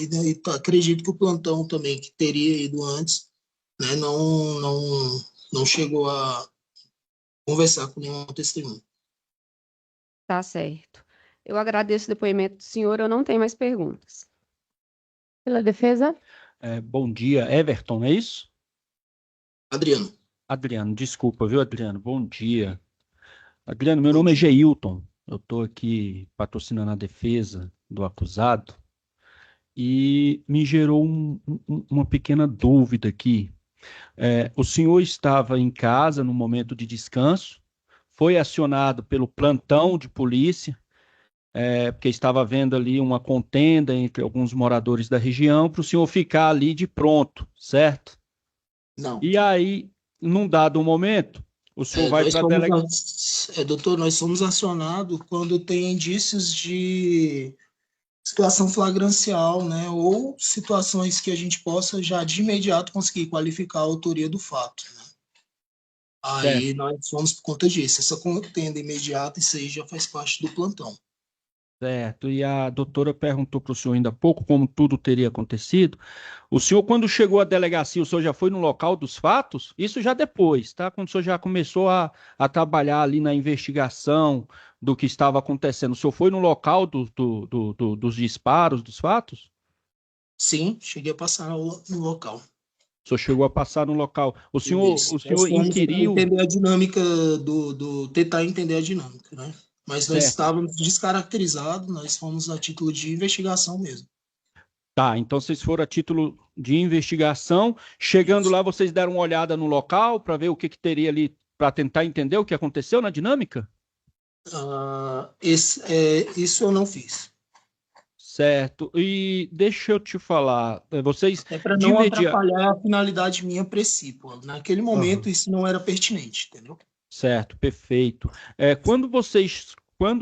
acredito que o plantão também, que teria ido antes, né, não chegou a conversar com nenhum testemunho. Tá certo. Eu agradeço o depoimento do senhor, eu não tenho mais perguntas. Pela defesa? Bom dia, Everton, é isso? Adriano, Adriano, desculpa, viu, Adriano? Bom dia. Adriano, meu bom nome é dia. Geilton. Eu estou aqui patrocinando a defesa do acusado e me gerou uma pequena dúvida aqui. O senhor estava em casa no momento de descanso, foi acionado pelo plantão de polícia, porque estava havendo ali uma contenda entre alguns moradores da região, para o senhor ficar ali de pronto, certo? Não. E aí, num dado momento, o senhor vai Nós para a somos, delegacia. doutor, nós somos acionados quando tem indícios de situação flagrancial, né, ou situações que a gente possa já de imediato conseguir qualificar a autoria do fato, né? Aí nós fomos por conta disso. Essa contenda imediata, isso aí já faz parte do plantão. Certo, e a doutora perguntou para o senhor ainda há pouco como tudo teria acontecido. O senhor, quando chegou à delegacia, o senhor já foi no local dos fatos? Isso já depois, tá? Quando o senhor já começou a trabalhar ali na investigação do que estava acontecendo. O senhor foi no local dos disparos, dos fatos? Sim, cheguei a passar no local. O senhor chegou a passar no local. O senhor, Isso. o Nós senhor fomos inquiriu, entender a dinâmica tentar entender a dinâmica, né? Mas nós certo? estávamos descaracterizados, nós fomos a título de investigação mesmo. Tá, então vocês foram a título de investigação. Chegando Isso. lá, vocês deram uma olhada no local para ver o que teria ali, para tentar entender o que aconteceu na dinâmica? Isso eu não fiz. Certo. E deixa eu te falar, vocês Até para de não imediato. atrapalhar a finalidade minha principal. Naquele momento, isso não era pertinente, entendeu? Certo, perfeito. Quando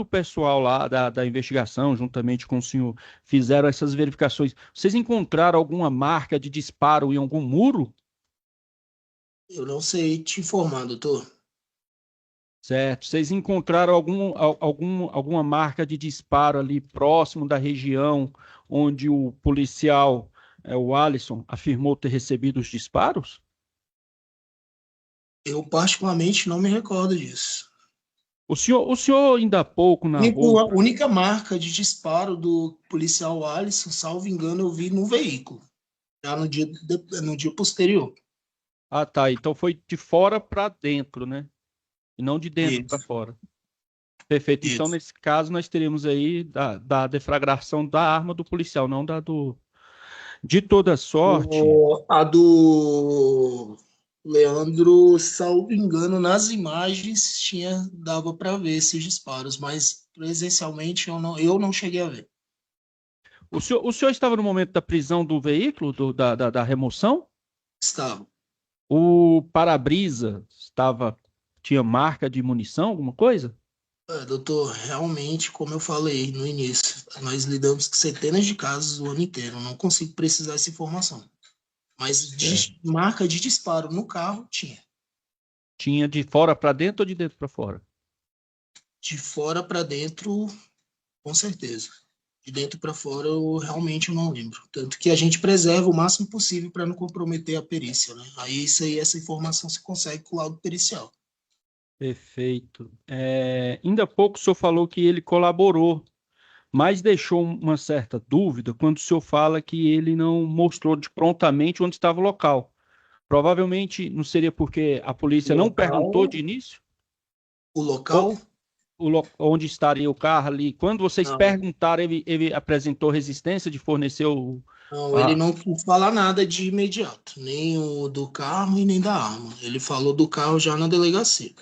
o pessoal lá da investigação, juntamente com o senhor, fizeram essas verificações, vocês encontraram alguma marca de disparo em algum muro? Eu não sei te informar, doutor. Certo. Vocês encontraram alguma marca de disparo ali próximo da região onde o policial, o Alisson, afirmou ter recebido os disparos? Eu particularmente não me recordo disso. O senhor ainda há pouco narrou. A única marca de disparo do policial Alisson, salvo engano, eu vi no veículo, já no dia posterior. Ah, tá. Então foi de fora para dentro, né? E não de dentro para Isso, fora. Perfeito. Então, isso. nesse caso, nós teríamos aí da deflagração da arma do policial, não da do. De toda sorte. A do Leandro, salvo engano, nas imagens dava para ver esses disparos, mas presencialmente eu não cheguei a ver. O senhor estava no momento da prisão do veículo, da remoção? Estava. O para-brisa tinha marca de munição, alguma coisa? Doutor, realmente, como eu falei no início, nós lidamos com centenas de casos o ano inteiro. Eu não consigo precisar dessa informação. Mas É. marca de disparo no carro tinha. Tinha de fora para dentro ou de dentro para fora? De fora para dentro, com certeza. De dentro para fora, eu realmente não lembro. Tanto que a gente preserva o máximo possível para não comprometer a perícia, né? Aí essa informação se consegue com o laudo pericial. Perfeito. Ainda há pouco o senhor falou que ele colaborou, mas deixou uma certa dúvida quando o senhor fala que ele não mostrou prontamente onde estava o local. Provavelmente não seria porque a polícia não perguntou de início? O Ou local? onde estaria o carro ali? Quando vocês Não. perguntaram, ele apresentou resistência de fornecer o. Não, ele não quis falar nada de imediato, nem o do carro e nem da arma. Ele falou do carro já na delegacia.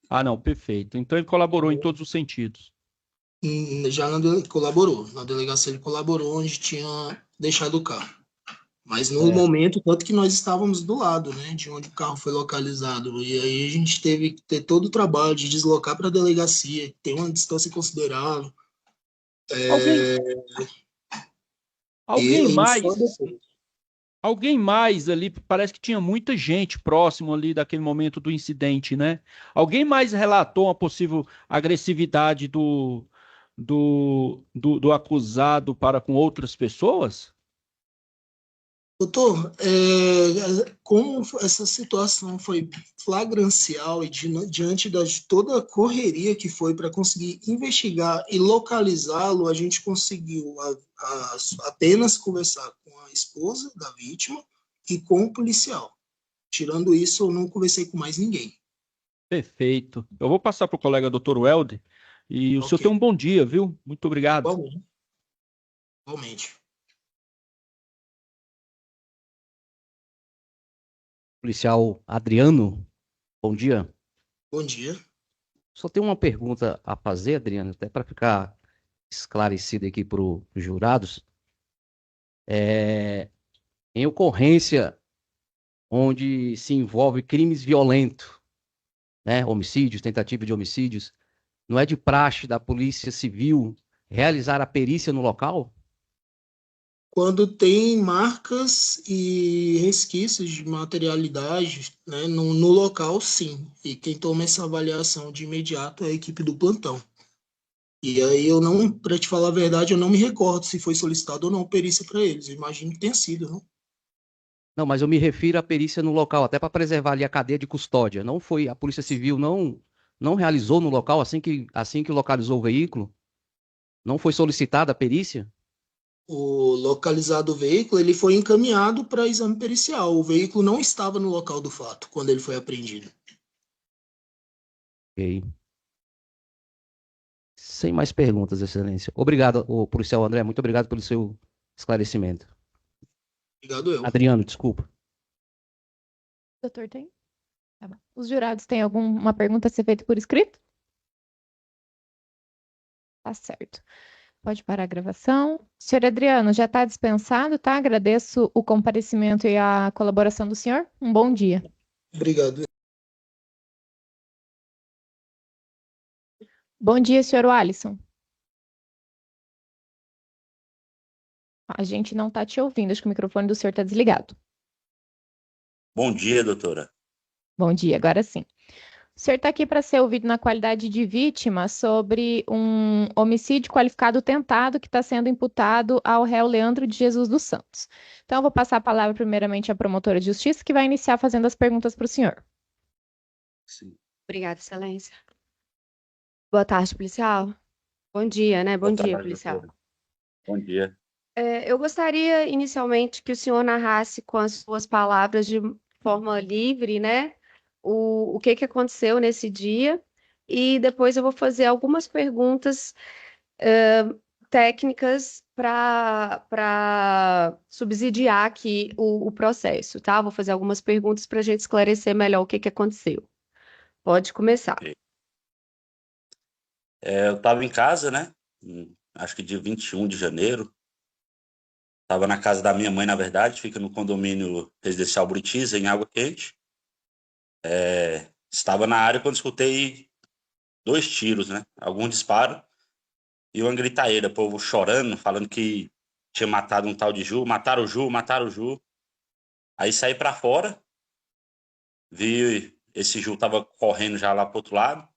Ah, não, perfeito. Então ele colaborou em todos os sentidos. Colaborou. Na delegacia ele colaborou onde tinha deixado o carro. Mas no É, momento, tanto que nós estávamos do lado, né, de onde o carro foi localizado. E aí a gente teve que ter todo o trabalho de deslocar para a delegacia, tem uma distância considerável. Alguém, alguém E só mais, depois. alguém mais ali, parece que tinha muita gente próximo ali daquele momento do incidente, né? Alguém mais relatou uma possível agressividade do acusado para com outras pessoas? Doutor, como essa situação foi flagrancial e diante de toda a correria que foi para conseguir investigar e localizá-lo, a gente conseguiu apenas conversar com a esposa da vítima e com o policial. Tirando isso, eu não conversei com mais ninguém. Perfeito. Eu vou passar para o colega Dr. Welder e o senhor tem Ok, um bom dia, viu? Muito obrigado. igualmente. Igualmente. Policial Adriano, bom dia. Bom dia. Só tenho uma pergunta a fazer, Adriano, até para ficar esclarecido aqui para os jurados. Em ocorrência onde se envolve crimes violentos, né, homicídios, tentativa de homicídios, não é de praxe da Polícia Civil realizar a perícia no local? Quando tem marcas e resquícios de materialidade, né, no local, sim. E quem toma essa avaliação de imediato é a equipe do plantão. E aí eu não, para te falar a verdade, eu não me recordo se foi solicitado ou não perícia para eles. Eu imagino que tenha sido, não? Não, mas eu me refiro à perícia no local, até para preservar ali a cadeia de custódia. Não foi, a Polícia Civil não realizou no local assim que localizou o veículo? Não foi solicitada a perícia? O localizado do veículo, ele foi encaminhado para exame pericial. O veículo não estava no local do fato quando ele foi apreendido. Ok. Sem mais perguntas, Excelência. Obrigado, o policial André, muito obrigado pelo seu esclarecimento. Obrigado eu. Adriano, desculpa. Doutor, tem? Tá bom. Os jurados têm alguma pergunta a ser feita por escrito? Tá certo. Pode parar a gravação. Senhor Adriano, já está dispensado, tá? Agradeço o comparecimento e a colaboração do senhor. Um bom dia. Obrigado. Bom dia, senhor Alisson. A gente não está te ouvindo, acho que o microfone do senhor está desligado. Bom dia, doutora. Bom dia, agora sim. O senhor está aqui para ser ouvido na qualidade de vítima sobre um homicídio qualificado tentado que está sendo imputado ao réu Leandro de Jesus dos Santos. Então, eu vou passar a palavra primeiramente à promotora de justiça, que vai iniciar fazendo as perguntas para o senhor. Sim. Obrigada, Excelência. Boa tarde, policial. Bom dia, né? Bom Boa dia, tarde, policial. doutora. Bom dia. Eu gostaria inicialmente que o senhor narrasse com as suas palavras de forma livre, né? O que que aconteceu nesse dia e depois eu vou fazer algumas perguntas técnicas para subsidiar aqui o processo, tá? Vou fazer algumas perguntas para a gente esclarecer melhor o que que aconteceu. Pode começar. Eu estava em casa, né? Acho que dia 21 de janeiro. Estava na casa da minha mãe, na verdade, fica no condomínio residencial Buritiza, em Água Quente. Estava na área quando escutei 2 tiros, né? Algum disparo e uma gritaeira, povo chorando, falando que tinha matado um tal de Ju, mataram o Ju, mataram o Ju. Aí saí para fora, vi esse Ju tava correndo já lá pro outro lado.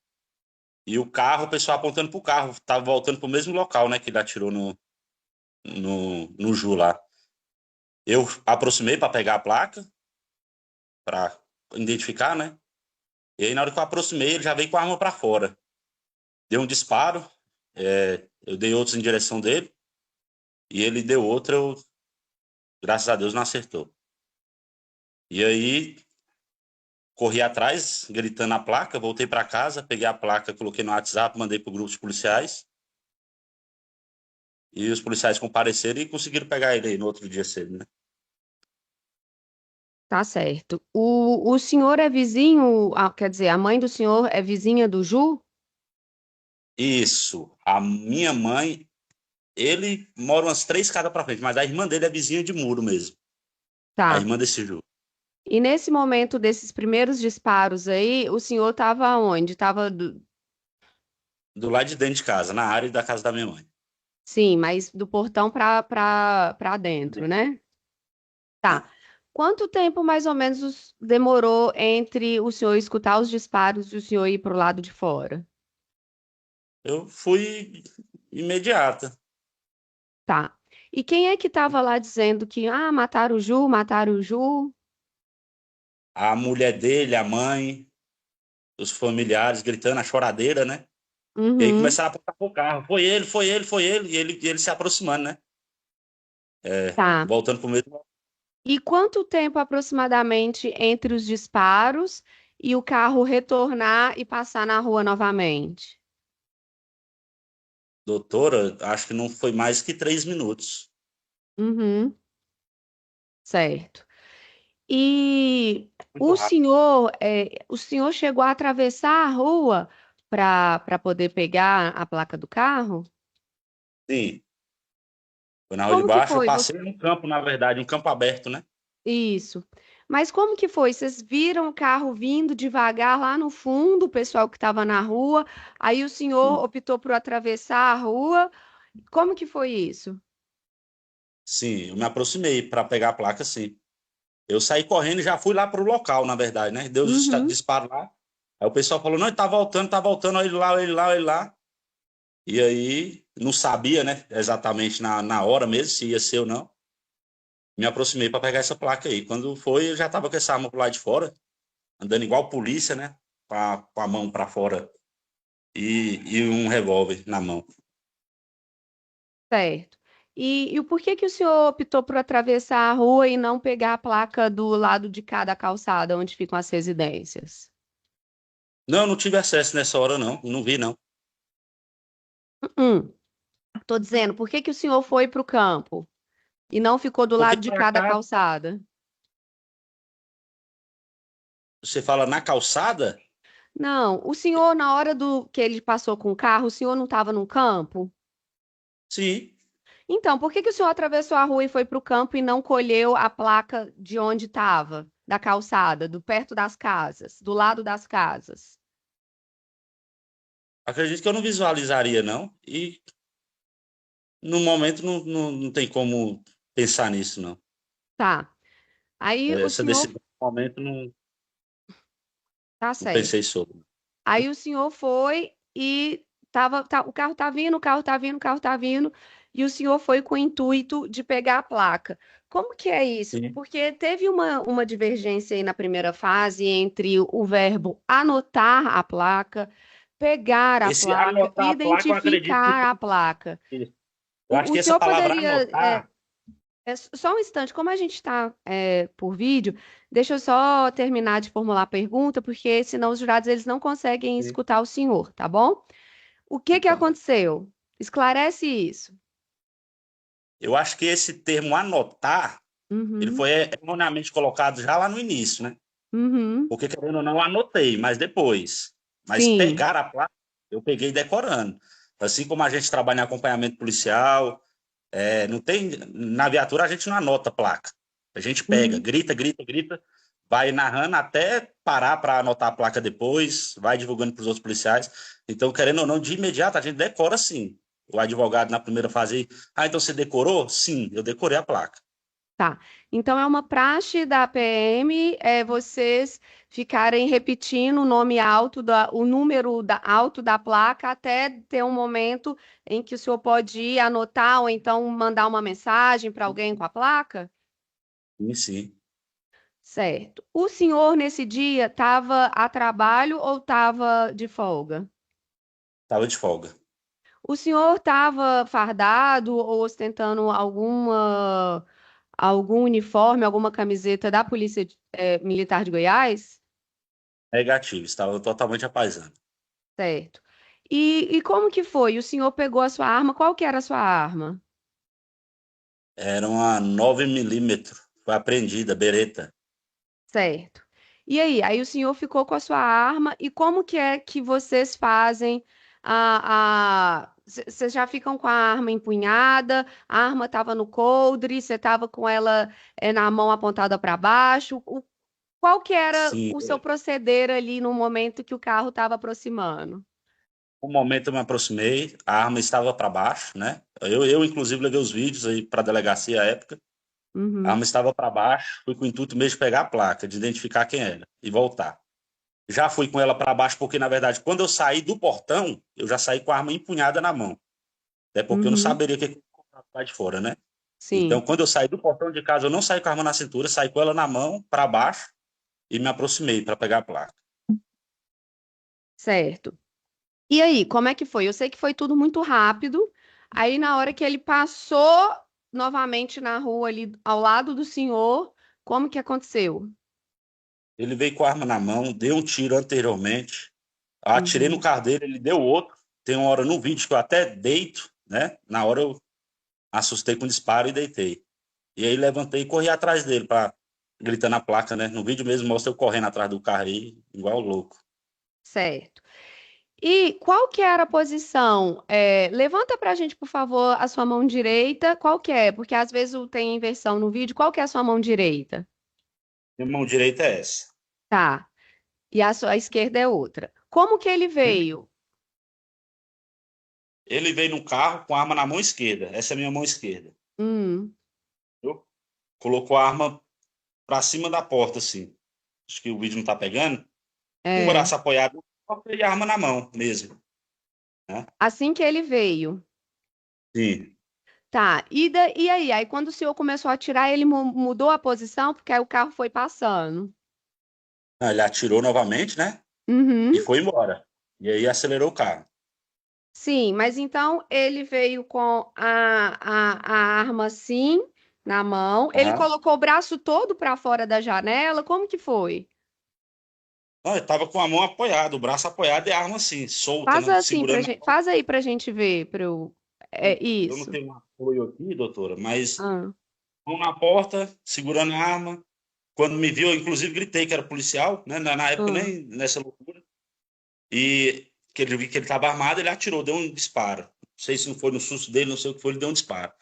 E o carro, o pessoal apontando pro carro, tava voltando pro mesmo local, né, que ele atirou no Ju lá. Eu aproximei para pegar a placa, para identificar, né? E aí, na hora que eu aproximei, ele já veio com a arma para fora. Deu um disparo, eu dei outros em direção dele, e ele deu outra, graças a Deus, não acertou. E aí, corri atrás, gritando a placa, voltei para casa, peguei a placa, coloquei no WhatsApp, mandei pro grupo de policiais. E os policiais compareceram e conseguiram pegar ele aí no outro dia cedo, né? Tá certo. O senhor é vizinho, quer dizer, a mãe do senhor é vizinha do Ju? Isso. A minha mãe, ele mora umas 3 casas para frente, mas a irmã dele é vizinha de muro mesmo. A Tá. irmã desse Ju. E nesse momento desses primeiros disparos aí, o senhor estava onde? Estava, Do lado de dentro de casa, na área da casa da minha mãe. sim, mas do portão para dentro, né? É. Tá. Quanto tempo mais ou menos demorou entre o senhor escutar os disparos e o senhor ir para o lado de fora? Eu fui imediata. Tá. E quem é que estava lá dizendo que, mataram o Ju, mataram o Ju? A mulher dele, a mãe, os familiares gritando, a choradeira, né? E aí Uhum. começaram a apontar pro carro. Foi ele, foi ele, foi ele. E ele se aproximando, né? Tá. Voltando pro mesmo. E quanto tempo aproximadamente entre os disparos e o carro retornar e passar na rua novamente? Doutora, acho que não foi mais que 3 minutos. Uhum, certo. E Muito rápido. o senhor chegou a atravessar a rua para poder pegar a placa do carro? Sim. Foi na rua de Como que baixo, eu foi? passei num campo, na verdade, um campo aberto, né? Isso. Mas como que foi? Vocês viram o carro vindo devagar lá no fundo, o pessoal que estava na rua, aí o senhor Sim. optou por atravessar a rua. Como que foi isso? Sim, eu me aproximei para pegar a placa, sim. Eu saí correndo e já fui lá pro local, na verdade, né? Deu os Uhum. disparos lá. Aí o pessoal falou, não, ele tá voltando, olha ele lá, olha ele lá, olha ele lá. E aí, não sabia, né, exatamente na hora mesmo, se ia ser ou não. Me aproximei para pegar essa placa aí. Quando foi, eu já tava com essa arma pro lado de fora, andando igual polícia, né? Com a mão para fora e um revólver na mão. Certo. E o porquê que o senhor optou por atravessar a rua e não pegar a placa do lado de cada calçada, onde ficam as residências? Não, não tive acesso nessa hora, não. Não vi, não. Estou dizendo, por que que o senhor foi para o campo e não ficou do Porque lado de pra cada cá, calçada? você fala na calçada? Não, o senhor, na hora do que ele passou com o carro, o senhor não estava no campo? Sim. Então, por que que o senhor atravessou a rua e foi para o campo e não colheu a placa de onde estava, da calçada, do perto das casas, do lado das casas? Acredito que eu não visualizaria, não. E no momento não tem como pensar nisso, não. Tá. Aí o Essa senhor, decisão, no momento, tá não certo. pensei sobre. Aí o senhor foi e o carro tá vindo, o carro tá vindo, o carro tá vindo, e o senhor foi com o intuito de pegar a placa. Como que é isso? Sim. Porque teve uma divergência aí na primeira fase entre o verbo anotar a placa, pegar a Esse placa, anotar a placa, eu acredito que identificar a placa. eu acho O que essa senhor palavra poderia, anotar, só um instante, como a gente está por vídeo, deixa eu só terminar de formular a pergunta, porque senão os jurados eles não conseguem escutar o senhor, tá bom? O que que então, aconteceu? Esclarece isso. eu acho que esse termo anotar, ele Uhum, foi erroneamente colocado já lá no início, né? uhum, Porque, querendo ou não, eu anotei, mas depois. Mas sim, pegar a placa, eu peguei decorando. Assim como a gente trabalha em acompanhamento policial, não tem, na viatura a gente não anota a placa. A gente pega, uhum, grita, grita, grita, vai narrando até parar para anotar a placa depois, vai divulgando para os outros policiais. Então, querendo ou não, de imediato a gente decora sim. O advogado na primeira fase, então você decorou? Sim, eu decorei a placa. tá. Então é uma praxe da PM, vocês ficarem repetindo o nome alto, o número alto da placa até ter um momento em que o senhor pode ir anotar ou então mandar uma mensagem para alguém com a placa? Sim, sim. Certo. O senhor, nesse dia, estava a trabalho ou estava de folga? Tava de folga. O senhor estava fardado ou ostentando algum uniforme, alguma camiseta da Polícia Militar de Goiás? Negativo, estava totalmente apaisando. Certo. E como que foi? O senhor pegou a sua arma? Qual que era a sua arma? Era uma 9 milímetros. Foi apreendida, bereta. Certo. E aí o senhor ficou com a sua arma e como que é que vocês fazem vocês já ficam com a arma empunhada, a arma estava no coldre, você estava com ela na mão apontada para baixo. Qual que era Sim, o seu proceder ali no momento que o carro estava aproximando? um momento eu me aproximei, a arma estava para baixo, né? Eu, inclusive, levei os vídeos aí para a delegacia à época. A arma Uhum, estava para baixo, fui com o intuito mesmo de pegar a placa, de identificar quem era e voltar. Já fui com ela para baixo porque, na verdade, quando eu saí do portão, eu já saí com a arma empunhada na mão. Até porque eu não uhum, saberia o que ia encontrar lá de fora, né? Então, sim, quando eu saí do portão de casa, eu não saí com a arma na cintura, saí com ela na mão, para baixo, e me aproximei para pegar a placa. certo. E aí, como é que foi? Eu sei que foi tudo muito rápido. Aí, na hora que ele passou novamente na rua ali ao lado do senhor, como que aconteceu? Ele veio com a arma na mão, deu um tiro anteriormente. Eu atirei no Uhum. carro dele, ele deu outro. Tem uma hora no vídeo que eu até deito, né? Na hora eu assustei com o disparo e deitei. E aí levantei e corri atrás dele, gritando a placa, né? No vídeo mesmo mostra eu correndo atrás do carro aí, igual louco. Certo. E qual que era a posição? Levanta pra gente, por favor, a sua mão direita. Qual que é? Porque às vezes tem inversão no vídeo. Qual que é a sua mão direita? Minha mão direita é essa. Tá. E a sua esquerda é outra. Como que ele veio? Ele veio no carro com a arma na mão esquerda. Essa é a minha mão esquerda. Hum, Viu? Colocou a arma pra cima da porta, assim. Acho que o vídeo não tá pegando. Com o é. braço apoiado e a arma na mão mesmo, né? Assim que ele veio. Sim. Tá. E aí? Aí quando o senhor começou a atirar, ele mudou a posição, porque aí o carro foi passando. Ele atirou novamente, né? E Uhum. foi embora. E aí acelerou o carro. Sim, mas então ele veio com a arma assim na mão. Ele Aham. colocou o braço todo para fora da janela. Como que foi? Não, ele tava com a mão apoiada, o braço apoiado e a arma assim, solta, né? Segurando. Faz aí pra gente ver, para eu. É Eu não isso. tenho um apoio aqui, doutora, mas Ah, mão na porta, segurando a arma. Quando me viu, eu inclusive gritei que era policial, né? Na época, ah. nem nessa loucura. E que ele viu que ele estava armado, ele atirou, deu um disparo. Não sei se não foi no susto dele, não sei o que foi, ele deu um disparo.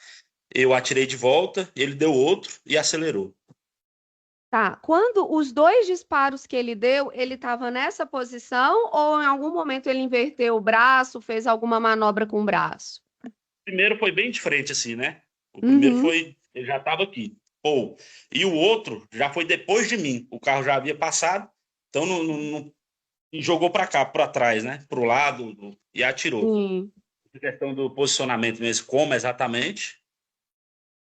Eu atirei de volta, ele deu outro e acelerou. Tá. Quando os dois disparos que ele deu, ele estava nessa posição ou em algum momento ele inverteu o braço, fez alguma manobra com o braço? O primeiro foi bem de frente, assim, né? O primeiro Uhum. foi, ele já estava aqui. Pô. E o outro já foi depois de mim. O carro já havia passado, então e jogou para cá, para trás, né? Para o lado e atirou. Sim. A questão do posicionamento mesmo, como exatamente,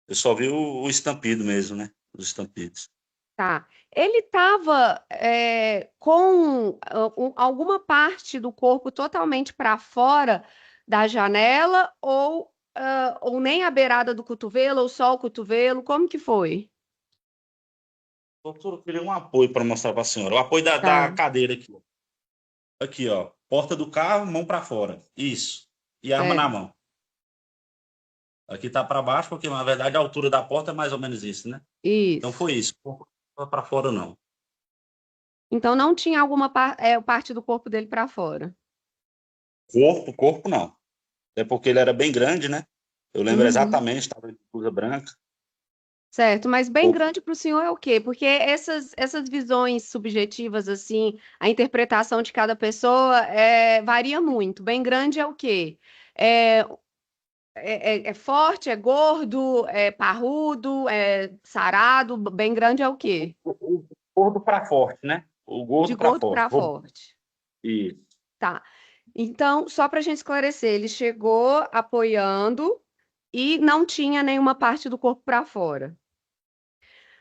eu só vi o estampido mesmo, né? Os estampidos. Tá. Ele estava com alguma parte do corpo totalmente para fora da janela ou nem a beirada do cotovelo ou só o cotovelo? Como que foi? Doutor, eu queria um apoio para mostrar para a senhora. O apoio da Tá, cadeira aqui. Aqui, ó. Porta do carro, mão para fora. Isso. E arma na certo. mão. Aqui tá para baixo, porque na verdade a altura da porta é mais ou menos isso, né? Então Isso. foi isso. Não para fora, não. Então não tinha alguma parte do corpo dele para fora. Corpo não. É porque ele era bem grande, né? Eu lembro Uhum. exatamente, estava de blusa branca. Certo, mas bem Corpo, grande para o senhor é o quê? Porque essas visões subjetivas, assim, a interpretação de cada pessoa varia muito. Bem grande é o quê? É, é forte, é gordo, é parrudo, é sarado? Bem grande é o quê? o gordo para forte, né? O De gordo para gordo forte. para forte. Isso. Tá. Então, só para a gente esclarecer, ele chegou apoiando e não tinha nenhuma parte do corpo para fora.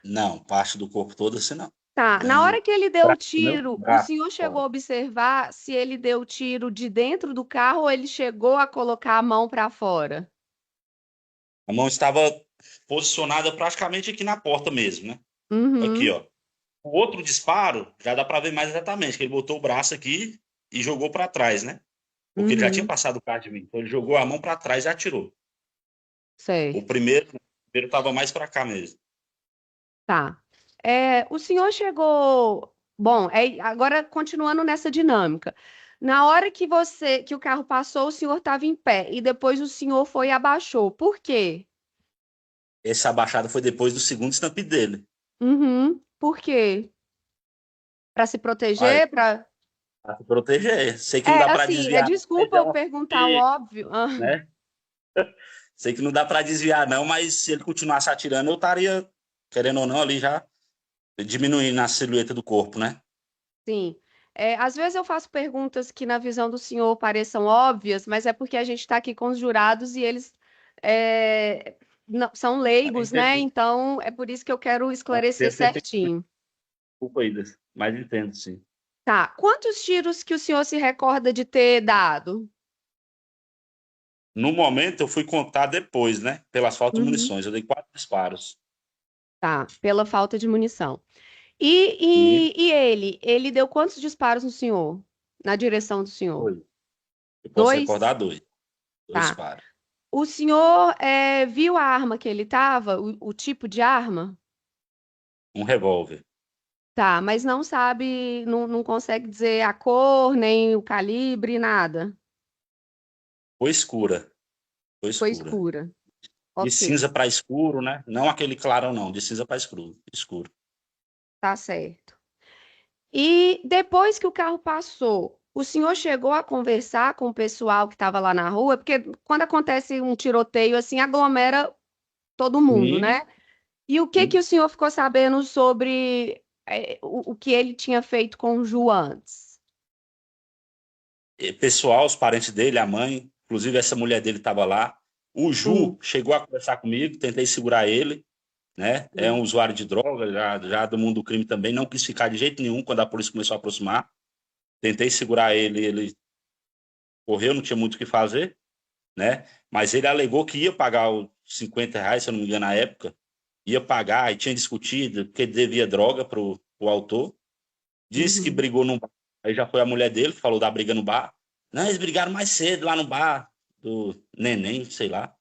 Não, parte do corpo todo assim não. Tá, na hora Nem que ele deu o meu tiro, o braço senhor chegou fora. a observar se ele deu o tiro de dentro do carro ou ele chegou a colocar a mão para fora? A mão estava posicionada praticamente aqui na porta mesmo, né? Aqui, Uhum, ó. O outro disparo já dá para ver mais exatamente, que ele botou o braço aqui e jogou para trás, né? Porque ele já tinha uhum, passado o carro de mim. Então ele jogou a mão para trás e atirou. O certo. primeiro estava mais para cá mesmo. Tá. O senhor chegou. Bom, agora continuando nessa dinâmica. Na hora que o carro passou, o senhor estava em pé e depois o senhor foi e abaixou. Por quê? Essa abaixada foi depois do segundo stamp dele. Uhum, por quê? Para se Olha, proteger, para. para se proteger. Sei que não dá para Assim, desviar, mas desculpa é eu uma, perguntar o óbvio. né? Sei que não dá para desviar não, mas se ele continuasse atirando, eu estaria, querendo ou não, ali já diminuindo a silhueta do corpo, né? Sim. Às vezes eu faço perguntas que, na visão do senhor, pareçam óbvias, mas é porque a gente está aqui com os jurados e eles são Mas leigos, né? entendi. Então é por isso que eu quero Não, esclarecer devo ter feito certinho. desculpa aí, mas entendo, sim. Tá. Quantos tiros que o senhor se recorda de ter dado? No momento, eu fui contar depois, né? Pelas faltas de Uhum. munições. Eu dei 4 disparos. Tá, pela falta de munição. E E ele deu quantos disparos no senhor? Na direção do senhor? foi. Eu posso Dois? recordar dois. Dois Tá. disparos. O senhor viu a arma que ele tava, o tipo de arma? Um revólver. Tá, mas não sabe, não consegue dizer a cor, nem o calibre, nada. Foi escura. Foi Foi escura. escura. De Ok, cinza para escuro, né? Não aquele clarão, não. De cinza para escuro. Escuro. tá certo. E depois que o carro passou, o senhor chegou a conversar com o pessoal que estava lá na rua? Porque quando acontece um tiroteio assim, aglomera todo mundo, Sim, né? E o que que sim. o senhor ficou sabendo sobre o que ele tinha feito com o Ju antes? E pessoal, os parentes dele, a mãe, inclusive essa mulher dele estava lá. O Sim, Ju chegou a conversar comigo, tentei segurar ele, né? É um sim. usuário de droga, já do mundo do crime também, não quis ficar de jeito nenhum quando a polícia começou a aproximar. Tentei segurar ele, ele correu, não tinha muito o que fazer, né? Mas ele alegou que ia pagar os R$ 50, se eu não me engano, na época, ia pagar e tinha discutido porque devia droga pro autor. Disse que Uhum. brigou no bar. Aí já foi a mulher dele que falou da briga no bar. Não, eles brigaram mais cedo lá no bar do neném, sei lá.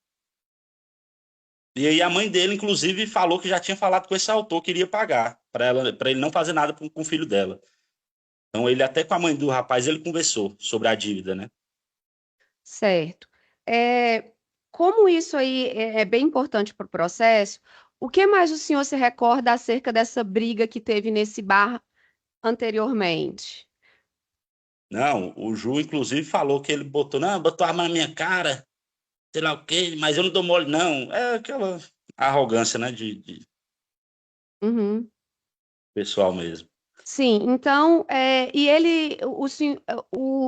E aí a mãe dele, inclusive, falou que já tinha falado com esse autor que iria pagar para ele não fazer nada com o filho dela. Então ele até com a mãe do rapaz ele conversou sobre a dívida, né? Certo. É, como isso aí é bem importante para o processo, o que mais o senhor se recorda acerca dessa briga que teve nesse bar anteriormente? Não, o Ju inclusive falou que ele botou, não, botou a arma na minha cara, sei lá o quê, mas eu não dou mole não. É aquela arrogância, né, de Uhum. pessoal mesmo. Sim, então, e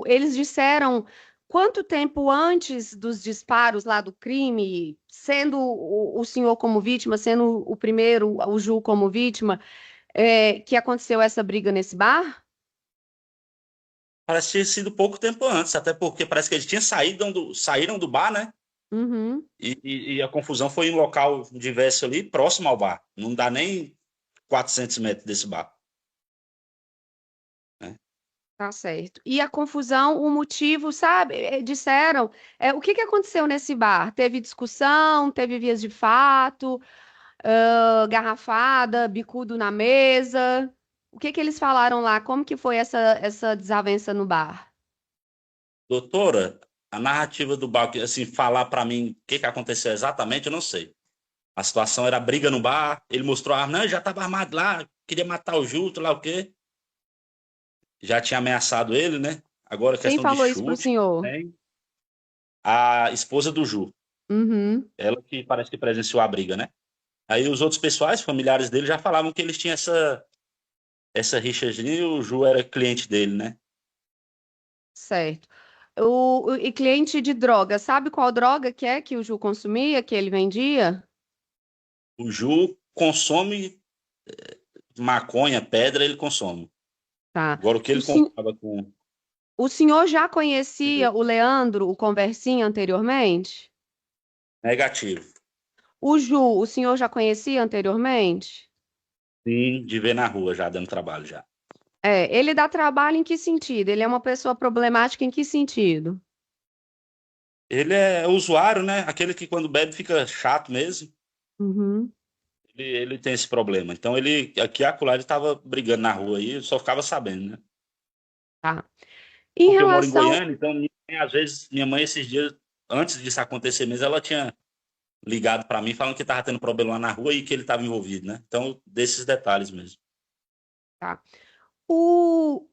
eles disseram quanto tempo antes dos disparos lá do crime, sendo o senhor como vítima, sendo o primeiro, o Ju como vítima, que aconteceu essa briga nesse bar? Parece que tinha sido pouco tempo antes, até porque parece que eles tinham saíram do bar, né? Uhum, E a confusão foi em um local diverso ali, próximo ao bar. Não dá nem 400 metros desse bar, né? tá certo. E a confusão, o motivo, sabe? Disseram, o que que aconteceu nesse bar? Teve discussão, teve vias de fato, garrafada, bicudo na mesa. O que que eles falaram lá? Como que foi essa desavença no bar? Doutora, a narrativa do bar, assim, falar para mim o que aconteceu exatamente, eu não sei. A situação era briga no bar, ele mostrou a arma, não, já estava armado lá, queria matar o Juto, lá o quê. Já tinha ameaçado ele, né? Agora Quem questão de falou isso pro chute, senhor? tem a esposa do Ju, Uhum, ela que parece que presenciou a briga, né? Aí os outros pessoais, familiares dele, já falavam que eles tinham essa rixazinha e o Ju era cliente dele, né? certo. E cliente de droga, sabe qual droga que é que o Ju consumia, que ele vendia? O Ju consome maconha, pedra, ele consome. Tá. Agora, o que O, ele sen- comprava com o senhor já conhecia o Leandro, o Conversinha, anteriormente? negativo, O Ju, o senhor já conhecia anteriormente? sim, de ver na rua já, dando trabalho já. Ele dá trabalho em que sentido? Ele é uma pessoa problemática em que sentido? Ele é usuário, né? Aquele que quando bebe fica chato mesmo. Uhum, Ele tem esse problema. Então, ele, aqui e acolá, ele tava brigando na rua aí, eu só ficava sabendo, né? tá. Em Porque eu moro em relação, Goiânia, então, às vezes, minha mãe, esses dias, antes disso acontecer mesmo, ela tinha ligado para mim falando que tava tendo problema lá na rua e que ele tava envolvido, né? Então, desses detalhes mesmo. tá. O,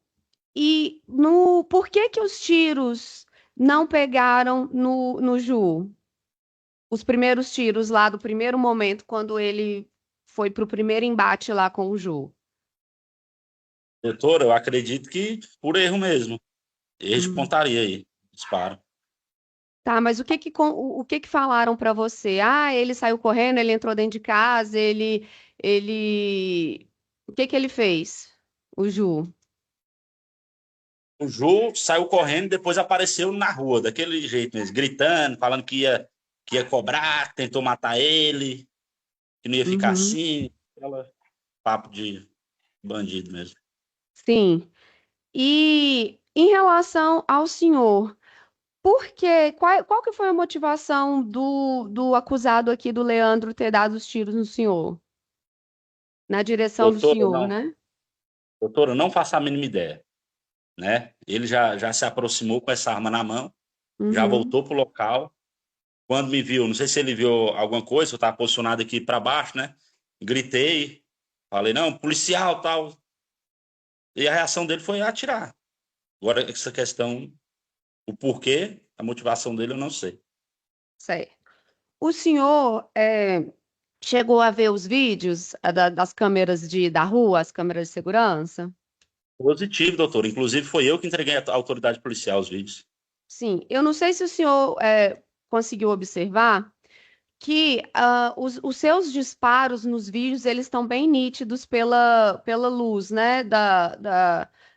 por que que os tiros não pegaram no Ju? Os primeiros tiros lá do primeiro momento, quando ele foi pro primeiro embate lá com o Ju. Doutor, eu acredito que por erro mesmo. Erro de Hum. pontaria aí, disparo. Tá, mas o que que falaram pra você? Ah, ele saiu correndo, ele entrou dentro de casa, ele, o que que ele fez? O Ju. O Ju saiu correndo e depois apareceu na rua, daquele jeito mesmo, gritando, falando que ia cobrar, tentou matar ele, que não ia ficar Uhum. assim, aquela papo de bandido mesmo. Sim. E em relação ao senhor, qual que foi a motivação do acusado aqui do Leandro ter dado os tiros no senhor? Na direção do Doutora, senhor, não, né? doutora, não faço a mínima ideia, né? Ele já se aproximou com essa arma na mão, já Uhum, voltou pro local. Quando me viu, não sei se ele viu alguma coisa, eu estava posicionado aqui para baixo, né? Gritei, falei, não, policial, tal. E a reação dele foi atirar. Agora, essa questão, o porquê, a motivação dele, eu não sei. certo. O senhor chegou a ver os vídeos das câmeras da rua, as câmeras de segurança? Positivo, doutor. Inclusive, foi eu que entreguei à autoridade policial os vídeos. Sim, eu não sei se o senhor conseguiu observar que os seus disparos nos vídeos eles estão bem nítidos pela luz, né?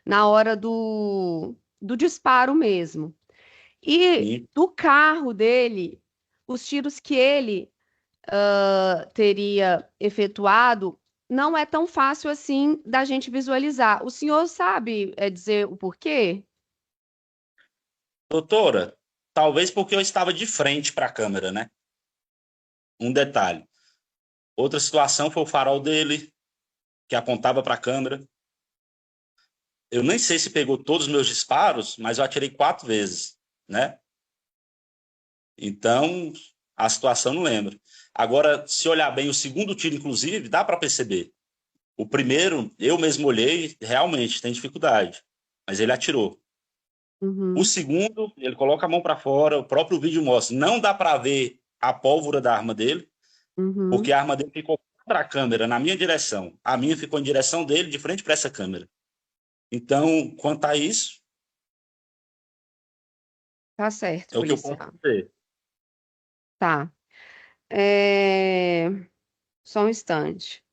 Na hora do disparo mesmo. E Sim. do carro dele, os tiros que ele teria efetuado, não é tão fácil assim da gente visualizar. O senhor sabe dizer o porquê? Doutora, talvez porque eu estava de frente para a câmera, né? Um detalhe. Outra situação foi o farol dele, que apontava para a câmera. Eu nem sei se pegou todos os meus disparos, mas eu atirei 4 vezes, né? Então, a situação não lembro. Agora, se olhar bem o segundo tiro, inclusive, dá para perceber. O primeiro, eu mesmo olhei, realmente tem dificuldade, mas ele atirou. O Uhum, segundo, ele coloca a mão para fora, o próprio vídeo mostra. Não dá para ver a pólvora da arma dele, porque uhum, a arma dele ficou contra a câmera, na minha direção. A minha ficou em direção dele, de frente para essa câmera. Então, quanto a isso, tá certo, é o que eu posso policial. dizer. Tá. É, Só um instante.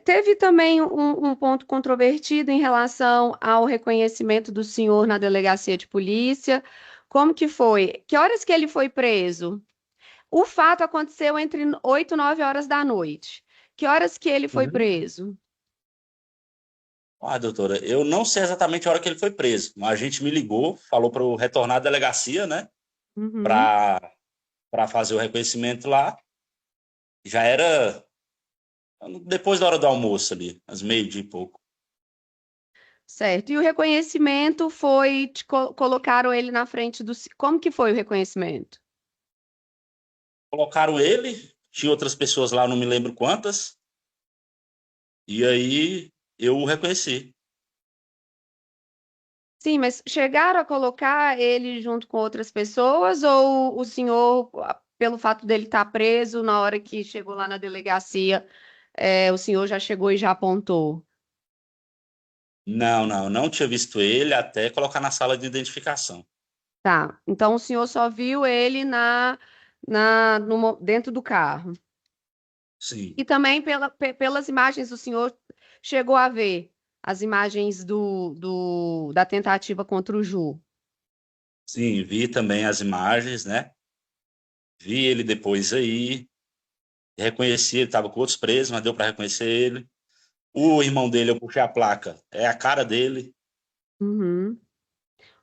Teve também um ponto controvertido em relação ao reconhecimento do senhor na delegacia de polícia. Como que foi? Que horas que ele foi preso? O fato aconteceu entre 8 e 9 horas da noite. Que horas que ele foi Uhum. preso? Ah, doutora, eu não sei exatamente a hora que ele foi preso, mas a gente me ligou, falou para eu retornar à delegacia, né, Uhum. para fazer o reconhecimento lá. Já era depois da hora do almoço ali, às meio-dia e pouco. Certo. E o reconhecimento foi, colocaram ele na frente do. Como que foi o reconhecimento? Colocaram ele, tinha outras pessoas lá, não me lembro quantas, e aí eu o reconheci. Sim, mas chegaram a colocar ele junto com outras pessoas ou o senhor, pelo fato dele estar preso, na hora que chegou lá na delegacia, o senhor já chegou e já apontou? Não tinha visto ele até colocar na sala de identificação. Tá. Então o senhor só viu ele dentro do carro. Sim, E também pelas imagens o senhor chegou a ver as imagens da tentativa contra o Ju. sim, vi também as imagens, né? Vi ele depois aí, reconheci, ele estava com outros presos, mas deu para reconhecer ele. O irmão dele, eu puxei a placa, é a cara dele, Uhum.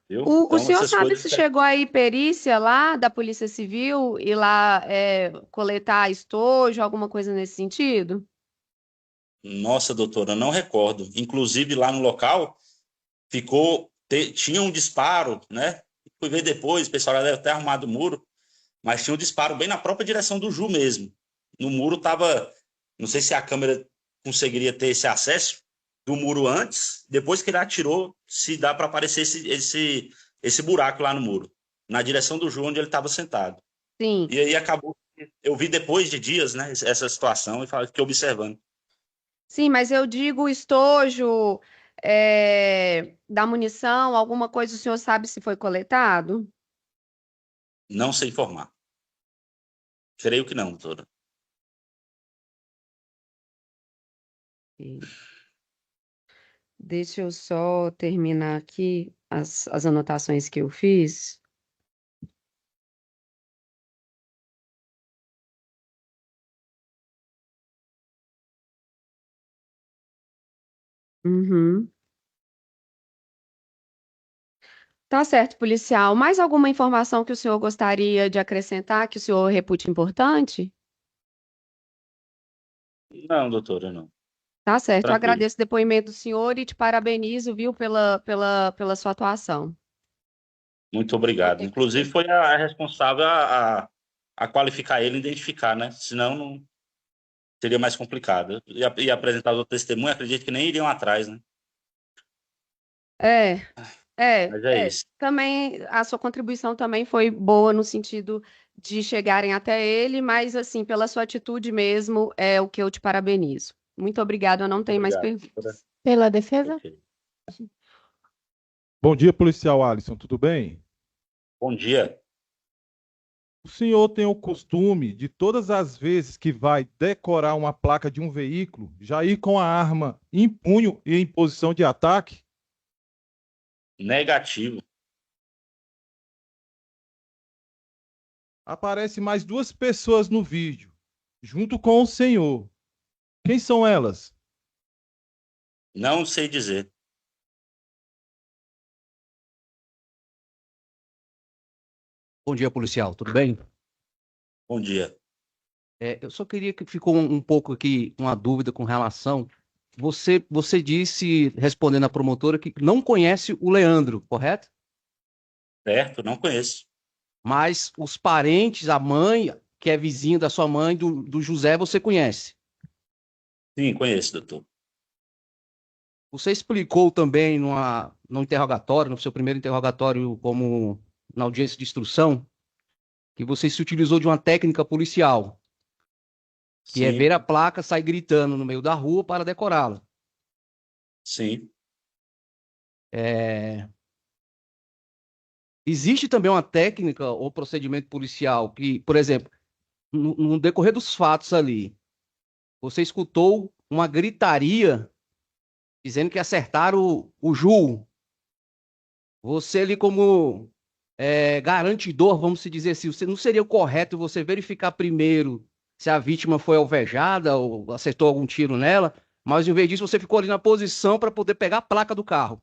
viu? O Então, senhor essas sabe coisas. se chegou aí perícia lá da Polícia Civil e lá coletar estojo, alguma coisa nesse sentido? Nossa, doutora, eu não recordo. Inclusive, lá no local, tinha um disparo, né? Fui ver depois, o pessoal já deve ter arrumado o muro, mas tinha um disparo bem na própria direção do Ju mesmo. No muro tava, não sei se a câmera conseguiria ter esse acesso do muro antes, depois que ele atirou, se dá para aparecer esse buraco lá no muro, na direção do Ju onde ele estava sentado. Sim, E aí acabou, eu vi depois de dias, né, essa situação e fiquei observando. sim, mas eu digo estojo da munição, alguma coisa o senhor sabe se foi coletado? Não sei informar. Creio que não, doutora. Sim. Deixa eu só terminar aqui as anotações que eu fiz. Uhum. Tá certo, policial. Mais alguma informação que o senhor gostaria de acrescentar, que o senhor repute importante? Não, doutora, não. Tá certo. Eu Tranquilo. agradeço o depoimento do senhor e te parabenizo, viu, pela sua atuação. Muito obrigado. Inclusive, foi a responsável a qualificar ele e identificar, né? Senão, não seria mais complicado. E apresentar o testemunho, acredito que nem iriam atrás, né? É, Mas é isso. também a sua contribuição também foi boa no sentido de chegarem até ele, mas assim, pela sua atitude mesmo, é o que eu te parabenizo. Muito obrigada, eu não tenho mais Obrigado, doutora. perguntas. Pela defesa? Ok. Bom dia, policial Alisson, tudo bem? Bom dia. O senhor tem o costume de todas as vezes que vai decorar uma placa de um veículo, já ir com a arma em punho e em posição de ataque? Negativo. Aparece mais duas pessoas no vídeo, junto com o senhor. Quem são elas? Não sei dizer. Bom dia, policial, tudo bem? Bom dia. Eu só queria que ficou um pouco aqui uma dúvida com relação. Você disse, respondendo à promotora, que não conhece o Leandro, correto? Certo? Não conheço. Mas os parentes, a mãe, que é vizinho da sua mãe, do José, você conhece. Sim, conheço, doutor. Você explicou também no interrogatório, no seu primeiro interrogatório, como na audiência de instrução, que você se utilizou de uma técnica policial, que é Sim, ver a placa, sair gritando no meio da rua para decorá-la. sim. Existe também uma técnica ou procedimento policial que, por exemplo, no decorrer dos fatos ali, você escutou uma gritaria dizendo que acertaram o Ju. Você ali como garantidor, vamos se dizer assim, não seria o correto você verificar primeiro se a vítima foi alvejada ou acertou algum tiro nela, mas em vez disso você ficou ali na posição para poder pegar a placa do carro.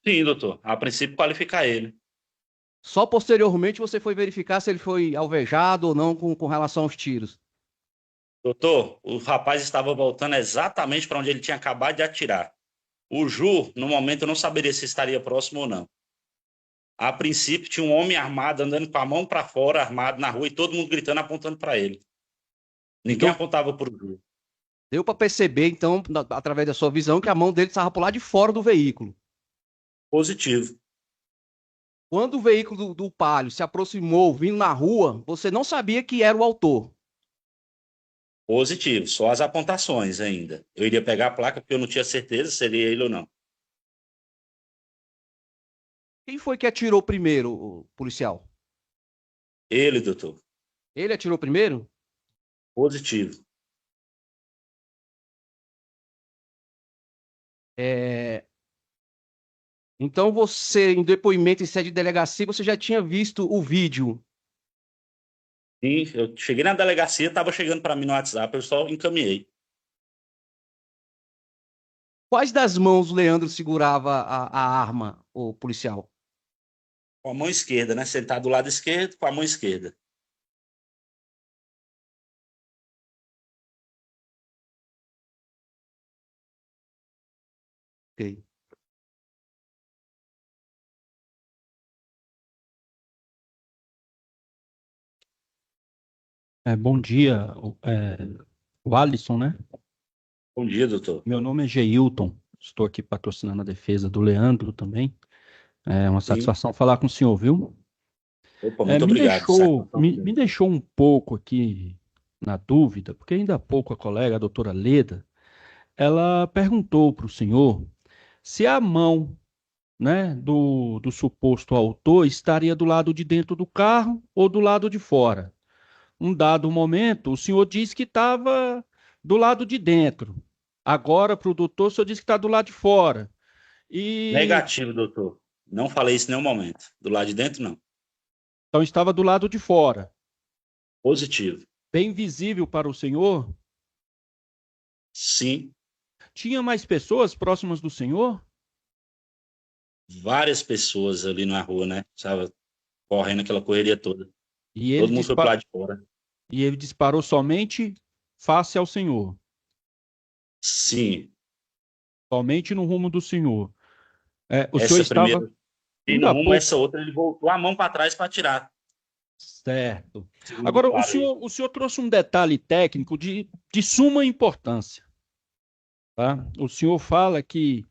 Sim, doutor. A princípio, qualificar ele. Só posteriormente você foi verificar se ele foi alvejado ou não com relação aos tiros. Doutor, o rapaz estava voltando exatamente para onde ele tinha acabado de atirar. O Ju, no momento, eu não saberia se estaria próximo ou não. A princípio, tinha um homem armado andando com a mão para fora, armado na rua, e todo mundo gritando, apontando para ele. Ninguém Então, apontava para o Ju. deu para perceber, então, através da sua visão, que a mão dele estava por lá de fora do veículo. Positivo. Quando o veículo do Palio se aproximou, vindo na rua, você não sabia que era o autor. Positivo. Só as apontações ainda. Eu iria pegar a placa porque eu não tinha certeza se seria ele ou não. Quem foi que atirou primeiro, o policial? Ele, doutor. Ele atirou primeiro? Positivo. Então você, em depoimento em sede de delegacia, você já tinha visto o vídeo. Sim, eu cheguei na delegacia, estava chegando para mim no WhatsApp, eu só encaminhei. Quais das mãos o Leandro segurava a arma, o policial? Com a mão esquerda, né? Sentado do lado esquerdo, com a mão esquerda. Ok. Bom dia, o Alisson, né? Bom dia, doutor. Meu nome é Geilton, estou aqui patrocinando a defesa do Leandro também. É uma Sim. satisfação falar com o senhor, viu? Opa, muito obrigado. Me deixou um pouco aqui na dúvida, porque ainda há pouco a colega, a doutora Leda, ela perguntou para o senhor se a mão, né, do suposto autor estaria do lado de dentro do carro ou do lado de fora. Um dado momento, o senhor disse que estava do lado de dentro. Agora, para o doutor, o senhor disse que está do lado de fora. Negativo, doutor. Não falei isso em nenhum momento. Do lado de dentro, não. Então estava do lado de fora. Positivo. Bem visível para o senhor? Sim. Tinha mais pessoas próximas do senhor? Várias pessoas ali na rua, né? Estava correndo aquela correria toda. E Todo mundo foi para lá de fora. E ele disparou somente face ao senhor? Sim. Somente no rumo do senhor. O Essa senhor estava... primeira... E Ainda no há rumo, pouco... essa outra, ele voltou a mão para trás para atirar. Certo. Segundo Agora, claro o senhor trouxe um detalhe técnico de suma importância. Tá? O senhor fala que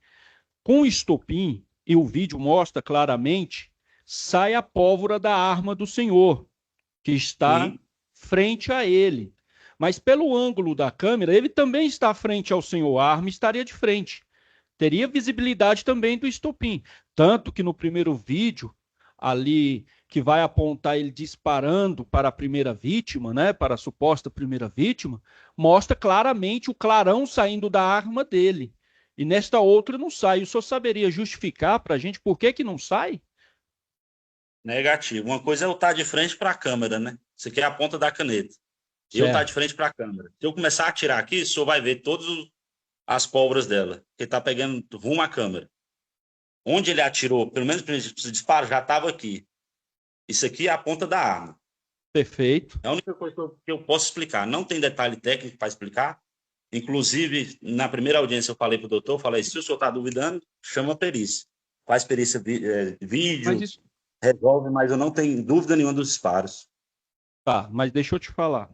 com o estopim, e o vídeo mostra claramente, sai a pólvora da arma do senhor, que está Sim. frente a ele. Mas pelo ângulo da câmera, ele também está frente ao senhor, a arma estaria de frente. Teria visibilidade também do estopim. Tanto que no primeiro vídeo, ali que vai apontar ele disparando para a primeira vítima, né, para a suposta primeira vítima, mostra claramente o clarão saindo da arma dele. E nesta outra não sai. O senhor saberia justificar para a gente por que que não sai? Negativo. Uma coisa é eu estar de frente para a câmera, né? Isso aqui é a ponta da caneta. Eu estar de frente para a câmera. Se eu começar a atirar aqui, o senhor vai ver todas as pólvoras dela, que está pegando rumo à câmera. Onde ele atirou, pelo menos o disparo já estava aqui. Isso aqui é a ponta da arma. Perfeito. É a única coisa que eu posso explicar. Não tem detalhe técnico para explicar. Inclusive, na primeira audiência eu falei para o doutor, falei, se o senhor está duvidando, chama a perícia. Faz perícia vídeo, resolve, mas eu não tenho dúvida nenhuma dos disparos. Tá, mas deixa eu te falar.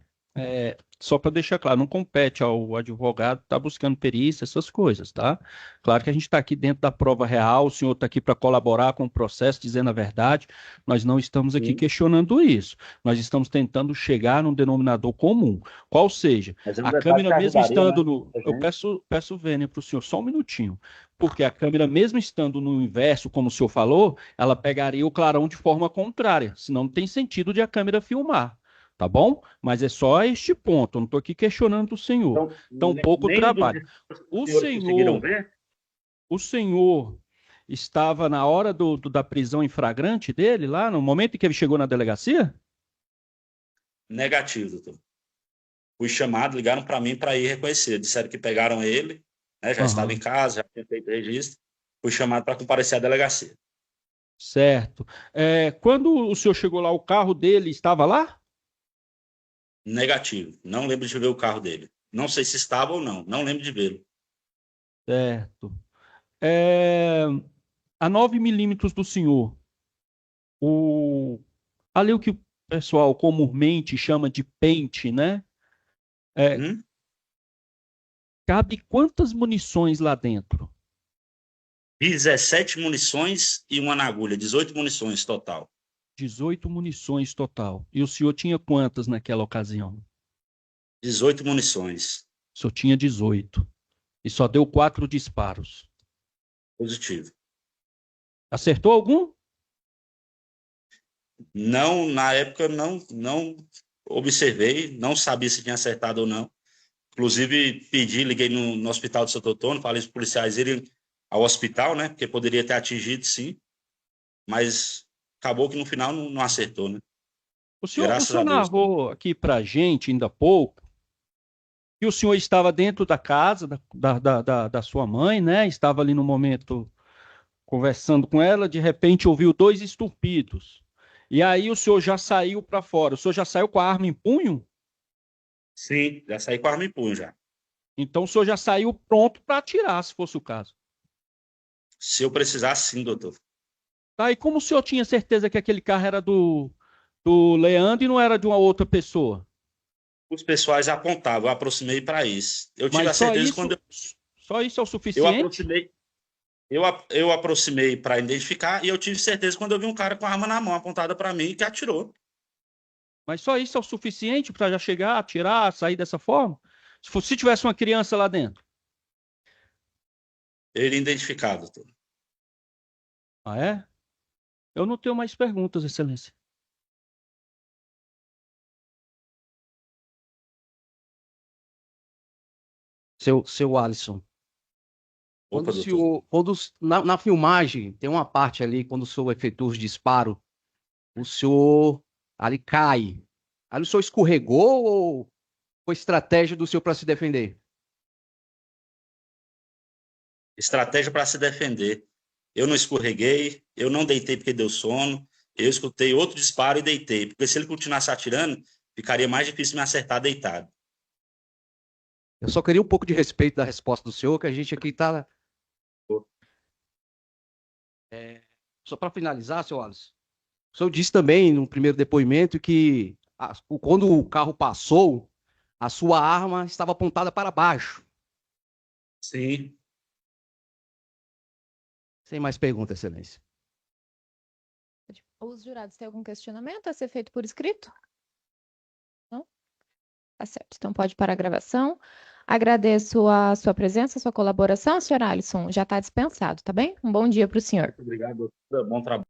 Só para deixar claro, não compete ao advogado estar buscando perícia, essas coisas, tá? Claro que a gente está aqui dentro da prova real, o senhor está aqui para colaborar com o processo, dizendo a verdade, nós não estamos aqui questionando isso, nós estamos tentando chegar num denominador comum, qual seja, a câmera mesmo estando no... Eu peço vênia para o senhor, só um minutinho, porque a câmera mesmo estando no inverso, como o senhor falou, ela pegaria o clarão de forma contrária, senão não tem sentido de a câmera filmar. tá bom? Mas é só este ponto, eu não estou aqui questionando o senhor. Então, pouco nem trabalho. O os senhores conseguiram senhor, ver? o senhor estava na hora da prisão em flagrante dele, lá, no momento em que ele chegou na delegacia? Negativo, doutor. Fui chamado, ligaram para mim para ir reconhecer. Disseram que pegaram ele, né, já estava em casa, já tinha feito registro. Fui chamado para comparecer à delegacia. Certo. Quando o senhor chegou lá, o carro dele estava lá? Negativo. Não lembro de ver o carro dele. Não sei se estava ou não. Não lembro de vê-lo. Certo. A 9 milímetros do senhor, ali o que o pessoal comumente chama de pente, né? Cabe quantas munições lá dentro? 17 munições e uma na agulha. 18 munições total. 18 munições total. E o senhor tinha quantas naquela ocasião? 18 munições. O senhor tinha 18. E só deu 4 disparos. Positivo. Acertou algum? Não, na época não observei, não sabia se tinha acertado ou não. Inclusive, liguei no hospital de Santo Antônio, falei para os policiais irem ao hospital, né? Porque poderia ter atingido, sim. Mas acabou que no final não acertou, né? O senhor Graças a Deus. narrou aqui para a gente, ainda há pouco, que o senhor estava dentro da casa da sua mãe, né? Estava ali no momento conversando com ela, de repente ouviu 2 estupidos. E aí o senhor já saiu para fora. O senhor já saiu com a arma em punho? Sim, já saí com a arma em punho já. Então o senhor já saiu pronto para atirar, se fosse o caso. Se eu precisasse, sim, doutor. Tá, e como o senhor tinha certeza que aquele carro era do Leandro e não era de uma outra pessoa? Os pessoais apontavam, eu aproximei para isso. Eu tive Mas a certeza quando só isso é o eu suficiente? aproximei. Eu aproximei para identificar e eu tive certeza quando eu vi um cara com a arma na mão apontada para mim que atirou. Mas só isso é o suficiente para já chegar, atirar, sair dessa forma? Se tivesse uma criança lá dentro? Ele identificado, doutor. Ah, é? Eu não tenho mais perguntas, Excelência. Seu Alisson, Opa, doutor. na filmagem, tem uma parte ali, quando o senhor efetua os disparos, o senhor ali cai. Ali o senhor escorregou ou foi estratégia do senhor para se defender? Estratégia para se defender. Eu não escorreguei, eu não deitei porque deu sono, eu escutei outro disparo e deitei, porque se ele continuasse atirando, ficaria mais difícil me acertar deitado. Eu só queria um pouco de respeito da resposta do senhor, que a gente aqui está. Só para finalizar, seu Alisson, o senhor disse também no primeiro depoimento que quando o carro passou, a sua arma estava apontada para baixo. Sim. Sem mais perguntas, Excelência. Os jurados têm algum questionamento a ser feito por escrito? Não? Tá certo. Então pode parar a gravação. Agradeço a sua presença, a sua colaboração, senhor Alisson. Já está dispensado, tá bem? Um bom dia para o senhor. Obrigado, doutor. Bom trabalho.